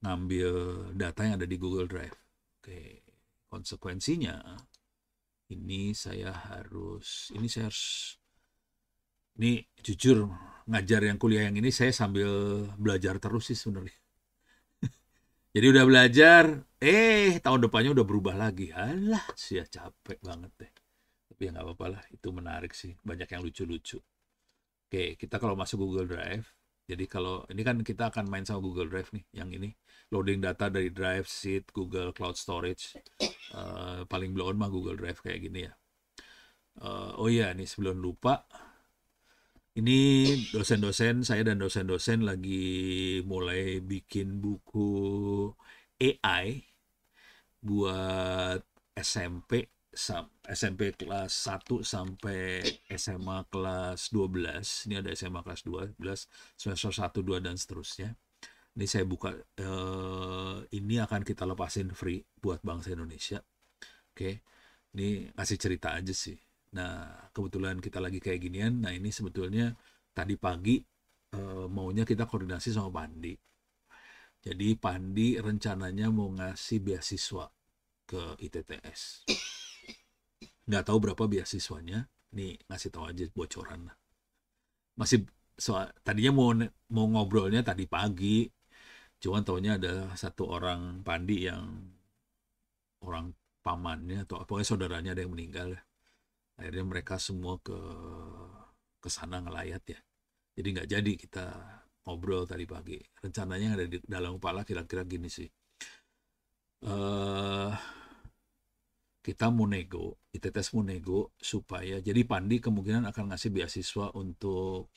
ngambil data yang ada di Google Drive. Oke, konsekuensinya ini saya harus ini jujur ngajar yang kuliah yang ini saya sambil belajar terus sih sebenarnya. Jadi udah belajar, tahun depannya udah berubah lagi. Alah, sih capek banget deh. Tapi ya nggak apa-apa lah, itu menarik sih. Banyak yang lucu-lucu. Oke, kita kalau masuk Google Drive, jadi kalau ini kan kita akan main sama Google Drive nih, yang ini loading data dari Drive, Sheet, Google Cloud Storage. Paling blown mah Google Drive kayak gini ya. Oh iya, nih sebelum lupa, ini dosen-dosen, saya dan dosen-dosen lagi mulai bikin buku AI buat SMP kelas 1 sampai SMA kelas 12. Ini ada SMA kelas 12, semester 1, 2, dan seterusnya. Ini saya buka, ini akan kita lepasin free buat bangsa Indonesia. Oke, ini kasih cerita aja sih. Nah, kebetulan kita lagi kayak ginian. Nah, ini sebetulnya tadi pagi maunya kita koordinasi sama Pandi. Jadi Pandi rencananya mau ngasih beasiswa ke ITTS. Nggak tahu berapa beasiswanya. Nih, ngasih tahu aja bocoran masih tadinya mau ngobrolnya tadi pagi, Cuman taunya ada satu orang Pandi yang orang pamannya atau pokoknya saudaranya ada yang meninggal. Akhirnya mereka semua ke sana ngelayat ya. Jadi nggak jadi kita ngobrol tadi pagi. Rencananya ada di dalam kepala kira-kira gini sih. eh Kita mau nego, ITTS mau nego supaya jadi Pandi kemungkinan akan ngasih beasiswa untuk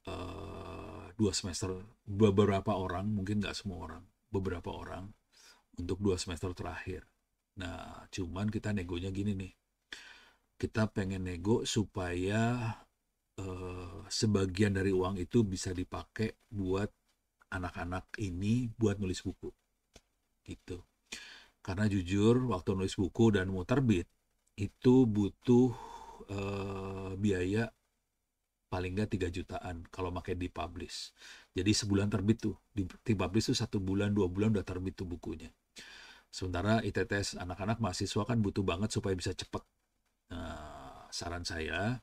2 semester, beberapa orang, mungkin nggak semua orang, beberapa orang untuk 2 semester terakhir. Nah, cuman kita negonya gini nih, kita pengen nego supaya sebagian dari uang itu bisa dipakai buat anak-anak ini buat nulis buku, gitu. Karena jujur waktu nulis buku dan mau terbit itu butuh biaya paling nggak 3 jutaan kalau pakai dipublish. Jadi sebulan terbit tuh, dipublish tuh 1 bulan 2 bulan udah terbit tuh bukunya. Sementara ITTS anak-anak mahasiswa kan butuh banget supaya bisa cepet. Nah, saran saya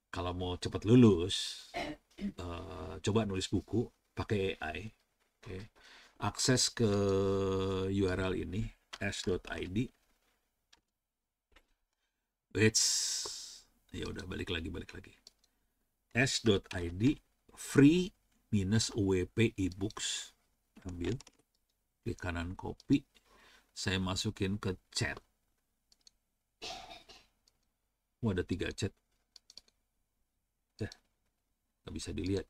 kalau mau cepet lulus, coba nulis buku pakai AI. Okay. Akses ke URL ini s.id. Ya udah balik lagi. s.id free -wp ebooks. Ambil, klik kanan copy, saya masukin ke chat. Ada 3 chat. Nggak bisa dilihat.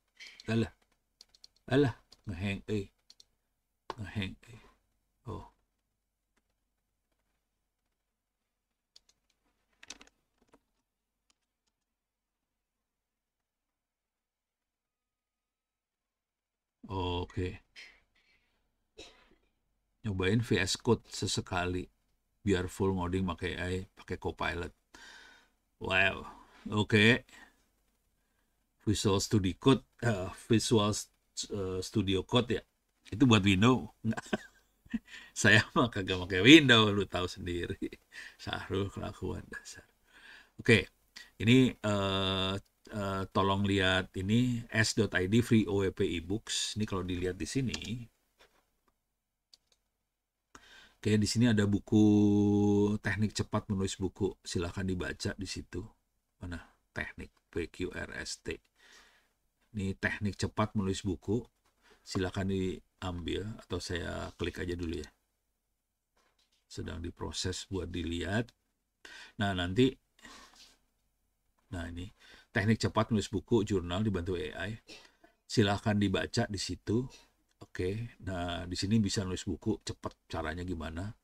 Alah, ngehang. Oh, oke. Nyobain VS Code sesekali biar full ngoding pakai AI, pakai Copilot. Wow, oke. Visual Studio Code, Visual Studio Code ya. Itu buat Windows. Saya mah kagak pakai Windows, lu tahu sendiri. Sahrul kelakuan dasar. Oke, ini tolong lihat ini s.id free OWP ebooks. Ini kalau dilihat di sini, oke, di sini ada buku teknik cepat menulis buku. Silahkan dibaca di situ. Mana? Teknik PQRST. Ini teknik cepat menulis buku. Silahkan diambil atau saya klik aja dulu ya. Sedang diproses buat dilihat. Nah, nanti ini teknik cepat menulis buku jurnal dibantu AI. Silahkan dibaca di situ. Oke, nah di sini bisa nulis buku cepat, caranya gimana?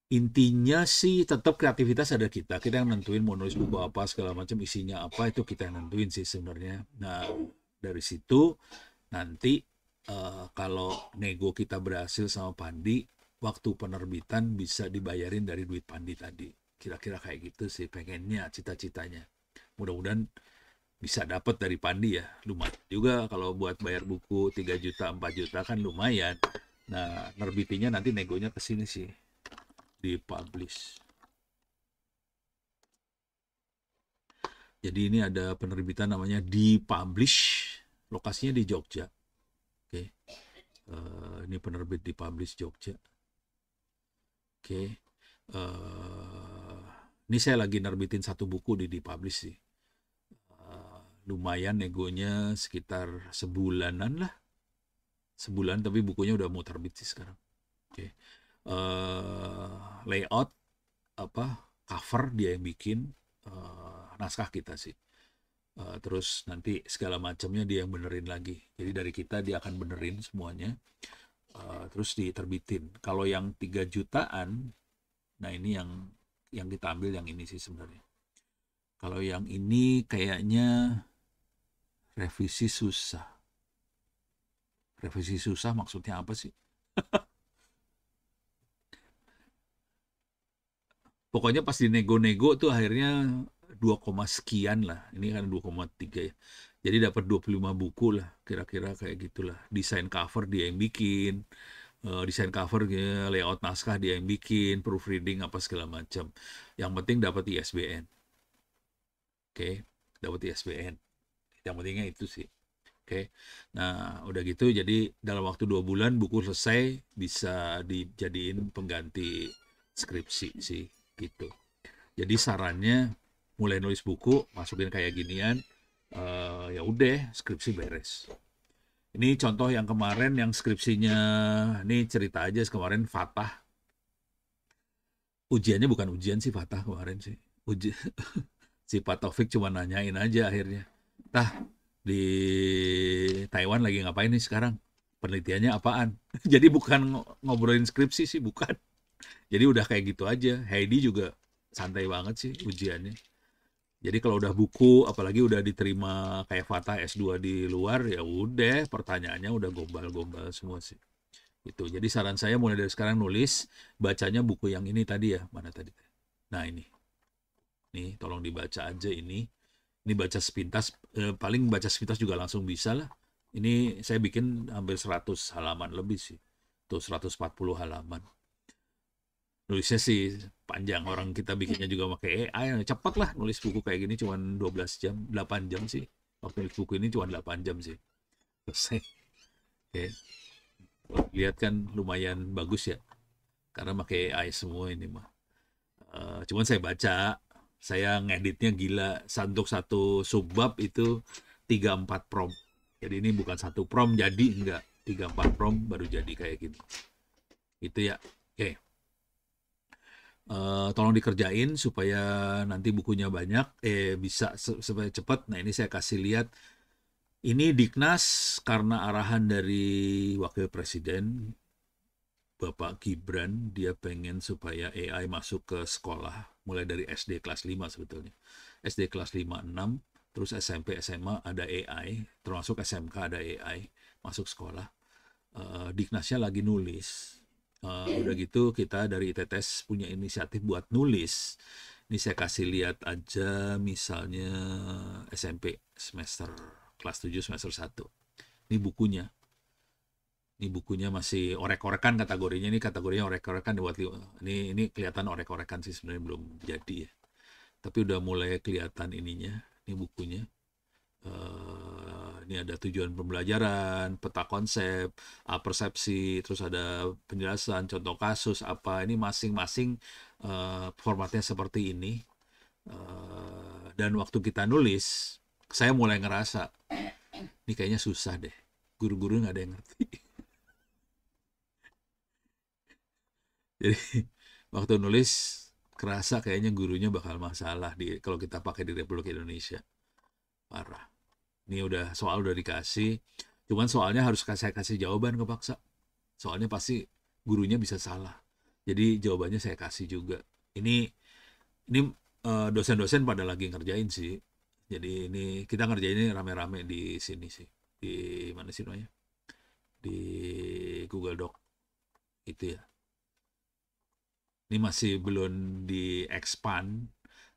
Intinya sih tetap kreativitas ada kita yang nentuin mau nulis buku apa, segala macam isinya apa, itu kita yang nentuin sih sebenarnya. Nah, dari situ nanti kalau nego kita berhasil sama Pandi, waktu penerbitan bisa dibayarin dari duit Pandi tadi. Kira-kira kayak gitu sih pengennya, cita-citanya. Mudah-mudahan bisa dapat dari Pandi ya. Lumayan juga kalau buat bayar buku 3 juta, 4 juta kan lumayan. Nah, nerbitinya nanti negonya ke sini sih. Dipublish. Jadi ini ada penerbitan namanya Dipublish. Lokasinya di Jogja. Oke. Ini penerbit Dipublish Jogja. Oke. Ini saya lagi nerbitin satu buku di Dipublish sih. Lumayan negonya sekitar sebulanan lah. Sebulan tapi bukunya udah mau terbit sih sekarang. Oke. Layout cover dia yang bikin, naskah kita sih. Terus nanti segala macamnya dia yang benerin lagi. Jadi dari kita dia akan benerin semuanya. Terus diterbitin. Kalau yang 3 jutaan, nah ini yang kita ambil yang ini sih sebenarnya. Kalau yang ini kayaknya revisi susah. Revisi susah maksudnya apa sih? Pokoknya pas dinego-nego tuh akhirnya 2, sekian lah. Ini kan 2,3 ya. Jadi dapat 25 buku lah, kira-kira kayak gitulah. Desain cover dia yang bikin, desain cover, layout naskah dia yang bikin, proofreading apa segala macam. Yang penting dapat ISBN. Oke, dapat ISBN. Yang pentingnya itu sih. Oke. Nah, udah gitu jadi dalam waktu 2 bulan buku selesai bisa dijadiin pengganti skripsi sih gitu. Jadi sarannya mulai nulis buku, masukin kayak ginian, ya udah skripsi beres. Ini contoh yang kemarin yang skripsinya, ini cerita aja kemarin Fatah. Ujiannya bukan ujian sih Fatah kemarin sih. Si Pak Taufik cuma nanyain aja akhirnya. Tah, di Taiwan lagi ngapain nih sekarang? Penelitiannya apaan? Jadi bukan ngobrolin skripsi sih, bukan. Jadi udah kayak gitu aja. Heidi juga santai banget sih ujiannya. Jadi kalau udah buku, apalagi udah diterima kayak Fatah S2 di luar, ya udah pertanyaannya udah gombal-gombal semua sih. Itu. Jadi saran saya mulai dari sekarang nulis, bacanya buku yang ini tadi ya, mana tadi? Nah ini, nih tolong dibaca aja ini. Ini baca sepintas, paling baca sepintas juga langsung bisa lah. Ini saya bikin hampir 100 halaman lebih sih. Tuh 140 halaman. Nulisnya sih panjang, orang kita bikinnya juga pakai AI, cepet lah nulis buku kayak gini cuma 12 jam, 8 jam sih. Waktu nulis buku ini cuma 8 jam sih. Selesai. Oke. Lihat kan lumayan bagus ya, karena pakai AI semua ini mah. Cuman saya baca, saya ngeditnya gila. Untuk satu subbab itu 3-4 prompt. Jadi ini bukan satu prompt jadi, enggak. 3-4 prompt baru jadi kayak gini. Itu ya. Oke. Tolong dikerjain supaya nanti bukunya banyak, bisa supaya cepat. Nah ini saya kasih lihat. Ini Diknas karena arahan dari Wakil Presiden Bapak Gibran, dia pengen supaya AI masuk ke sekolah mulai dari SD kelas 5 sebetulnya. SD kelas 5, 6, terus SMP, SMA ada AI, termasuk SMK ada AI masuk sekolah. Diknasnya lagi nulis. Udah gitu kita dari ITTS punya inisiatif buat nulis. Ini saya kasih lihat aja misalnya SMP semester kelas 7 semester 1. Ini bukunya. Ini bukunya masih orek-orekan kategorinya. Ini kategorinya orek-orekan buat ini kelihatan orek-orekan sih sebenarnya belum jadi ya. Tapi udah mulai kelihatan ininya. Ini bukunya. Ini ada tujuan pembelajaran, peta konsep, persepsi, terus ada penjelasan, contoh kasus apa. Ini masing-masing formatnya seperti ini. Dan waktu kita nulis, saya mulai ngerasa ini kayaknya susah deh. Guru-guru nggak ada yang ngerti. Jadi waktu nulis kerasa kayaknya gurunya bakal masalah kalau kita pakai di Republik Indonesia. Parah. Ini soal udah dikasih, cuman soalnya harus saya kasih jawaban kepaksa. Soalnya pasti gurunya bisa salah. Jadi jawabannya saya kasih juga. Ini dosen-dosen pada lagi ngerjain sih. Jadi ini kita ngerjainnya rame-rame di sini sih. Di mana sih namanya? Di Google Doc itu ya. Ini masih belum di-expand,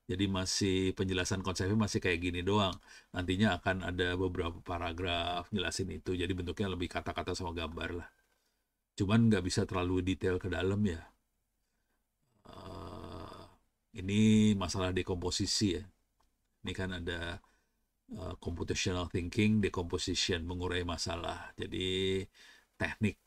jadi masih penjelasan konsepnya masih kayak gini doang. Nantinya akan ada beberapa paragraf jelasin itu, jadi bentuknya lebih kata-kata sama gambar lah. Cuman nggak bisa terlalu detail ke dalam ya. Ini masalah dekomposisi ya. Ini kan ada computational thinking, decomposition, mengurai masalah. Jadi teknik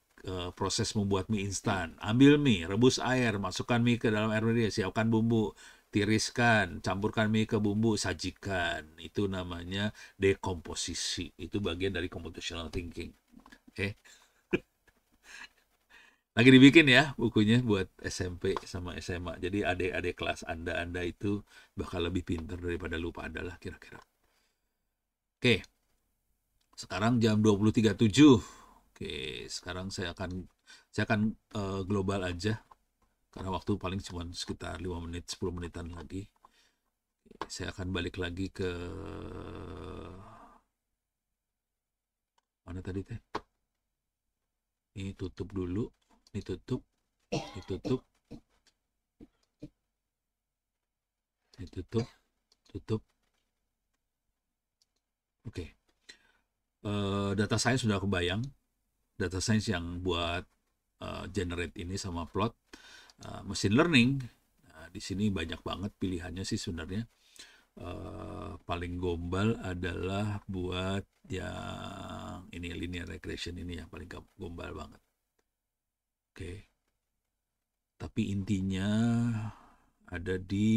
proses membuat mie instan. Ambil mie, rebus air, masukkan mie ke dalam air mendidih, siapkan bumbu, tiriskan, campurkan mie ke bumbu, sajikan. Itu namanya dekomposisi. Itu bagian dari computational thinking. Oke. Lagi dibikin ya bukunya buat SMP sama SMA. Jadi adik-adik kelas Anda itu bakal lebih pintar daripada lu pada lah kira-kira. Oke. Sekarang jam 20.37. Oke, sekarang saya akan global aja karena waktu paling cuma sekitar 5 menit 10 menitan lagi. Saya akan balik lagi ke mana tadi teh? Ini tutup dulu, ini tutup, ini tutup, ini tutup, tutup. Oke. Data science sudah kebayang. Data science yang buat generate ini sama plot. Machine learning, di sini banyak banget pilihannya sih sebenarnya. Paling gombal adalah buat yang ini linear regression ini yang paling gombal banget. Oke. Tapi intinya ada di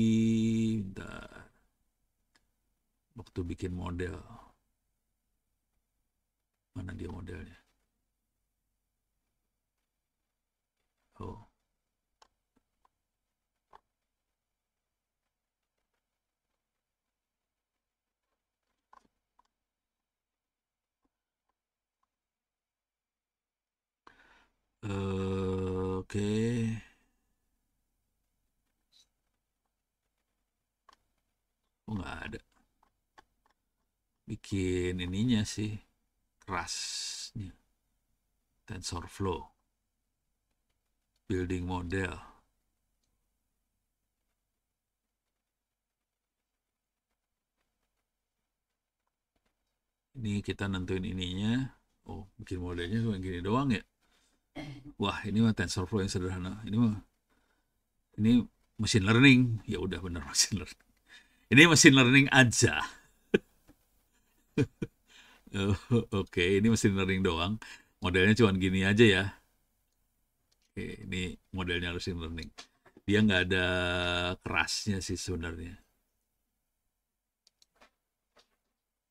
bentar, waktu bikin model. Mana dia modelnya? Oh. Oke. Oh, nggak ada. Bikin ininya sih, kerasnya. TensorFlow. Building model. Ini kita nentuin ininya. Oh, bikin modelnya cuma gini doang ya. Wah, ini mah TensorFlow yang sederhana. Ini machine learning. Ya udah benar machine learning. Ini machine learning aja. Oke, ini machine learning doang. Modelnya cuma gini aja ya. Oke, ini modelnya machine learning. Dia nggak ada kerasnya sih sebenarnya.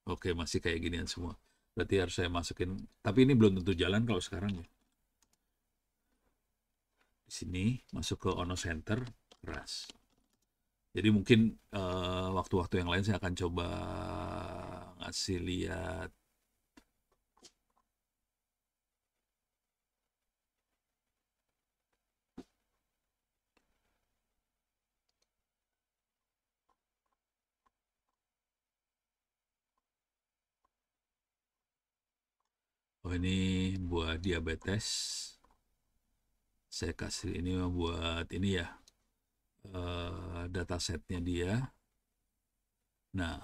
Oke, masih kayak ginian semua. Berarti harus saya masukin. Tapi ini belum tentu jalan kalau sekarang ya. Di sini masuk ke Ono Center, keras. Jadi mungkin waktu-waktu yang lain saya akan coba ngasih lihat. Oh, ini buat diabetes. Saya kasih ini buat ini ya, datasetnya dia. Nah,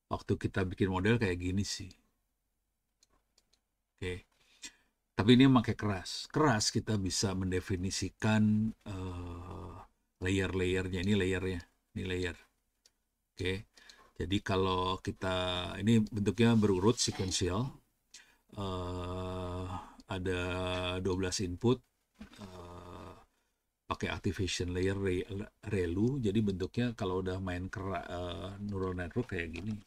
waktu kita bikin model kayak gini sih. Oke. Tapi ini pakai keras. Keras kita bisa mendefinisikan layer-layernya. Ini layernya. Ini layer. Oke. Jadi kalau kita, ini bentuknya berurut, sequential. Ada 12 input. Pakai activation layer ReLU. Jadi bentuknya kalau udah main neural network kayak gini.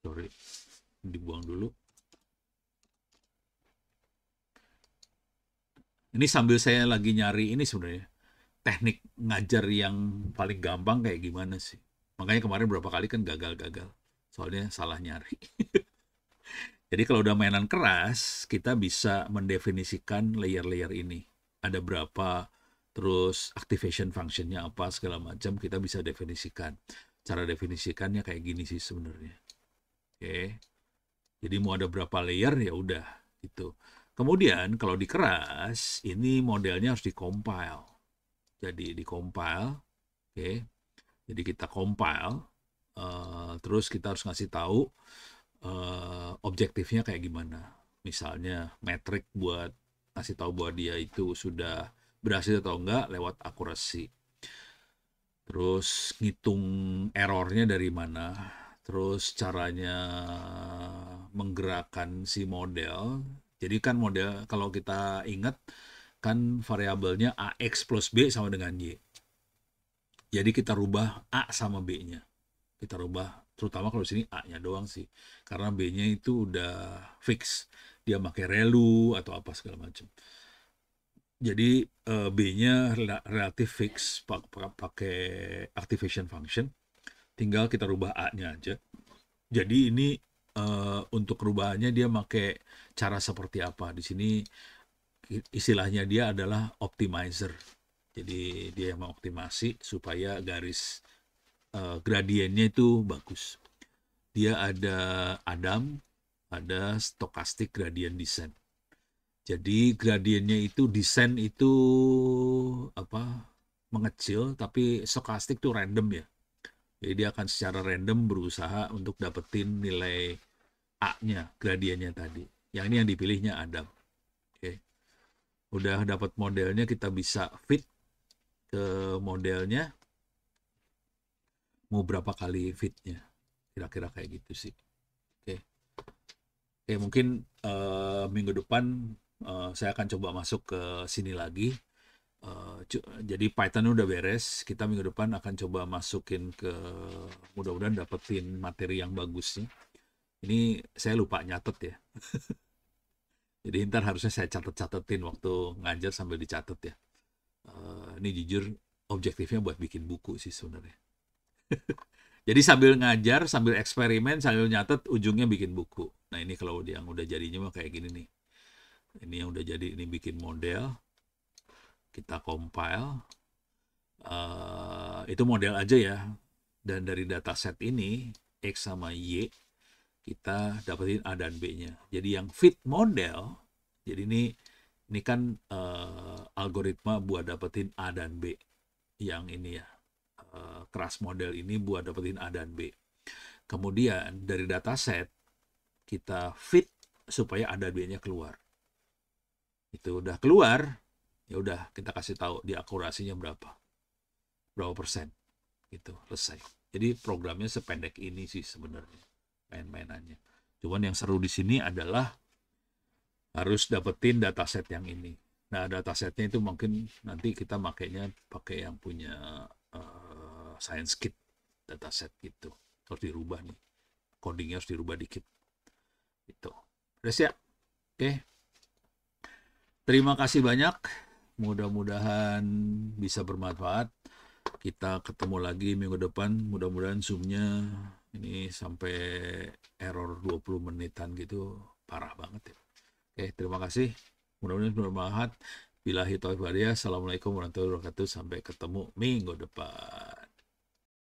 Sorry, dibuang dulu. Ini sambil saya lagi nyari ini sebenarnya teknik ngajar yang paling gampang kayak gimana sih. Makanya kemarin berapa kali kan gagal-gagal. Soalnya salah nyari. Jadi kalau udah mainan keras, kita bisa mendefinisikan layer-layer ini. Ada berapa, terus activation functionnya apa, segala macam kita bisa definisikan. Cara definisikannya kayak gini sih sebenarnya. Oke. Jadi mau ada berapa layer ya udah gitu. Kemudian kalau di keras, ini modelnya harus di-compile. Jadi di-compile, oke. Jadi kita compile, terus kita harus ngasih tahu objektifnya kayak gimana. Misalnya metrik buat ngasih tahu bahwa dia itu sudah berhasil atau enggak lewat akurasi. Terus ngitung errornya dari mana. Terus caranya menggerakkan si model. Jadi kan model kalau kita ingat kan variabelnya AX plus B sama dengan Y. Jadi kita rubah A sama B-nya. Kita rubah, terutama kalau di sini A-nya doang sih. Karena B-nya itu udah fix. Dia pakai ReLU atau apa segala macam. Jadi B-nya relatif fix pakai activation function. Tinggal kita rubah A-nya aja. Jadi ini untuk perubahannya dia pakai cara seperti apa. Di sini istilahnya dia adalah optimizer. Jadi dia yang mengoptimasi supaya garis gradiennya itu bagus. Dia ada Adam, ada stochastic gradient descent. Jadi gradiennya itu descent itu apa? Mengecil, tapi stochastic itu random ya. Jadi dia akan secara random berusaha untuk dapetin nilai A-nya, gradiennya tadi. Yang ini yang dipilihnya Adam. Oke. Udah dapat modelnya, kita bisa fit ke modelnya, mau berapa kali fitnya, kira-kira kayak gitu sih. Oke, Oke mungkin minggu depan saya akan coba masuk ke sini lagi. Jadi Python udah beres, kita minggu depan akan coba masukin ke, mudah-mudahan dapetin materi yang bagus nih. Ini saya lupa nyatet ya. Jadi ntar harusnya saya catet-catetin waktu ngajar sambil dicatat ya. Ini jujur objektifnya buat bikin buku sih sebenarnya. Jadi sambil ngajar, sambil eksperimen, sambil nyatet, ujungnya bikin buku. Nah ini kalau yang udah jadinya mah kayak gini nih. Ini yang udah jadi, ini bikin model, kita compile. Itu model aja ya. Dan dari dataset ini, X sama Y, kita dapetin A dan B-nya. Jadi yang fit model, jadi ini kan algoritma buat dapetin A dan B. Yang ini ya, keras model ini buat dapetin A dan B. Kemudian dari dataset, kita fit supaya A dan B-nya keluar. Itu udah keluar, ya udah kita kasih tahu di akurasinya berapa persen, gitu selesai. Jadi programnya sependek ini sih sebenarnya main-mainannya. Cuman yang seru di sini adalah harus dapetin dataset yang ini. Nah datasetnya itu mungkin nanti kita makainya pakai yang punya ScienceKit dataset gitu. Harus dirubah nih, codingnya harus dirubah dikit. Itu. Udah siap? Oke. Terima kasih banyak. Mudah-mudahan bisa bermanfaat. Kita ketemu lagi minggu depan. Mudah-mudahan Zoom-nya ini sampai error 20 menitan gitu. Parah banget ya. Oke, terima kasih. Mudah-mudahan bermanfaat. Billahi taufiq wal hidayah. Assalamualaikum warahmatullahi wabarakatuh. Sampai ketemu minggu depan.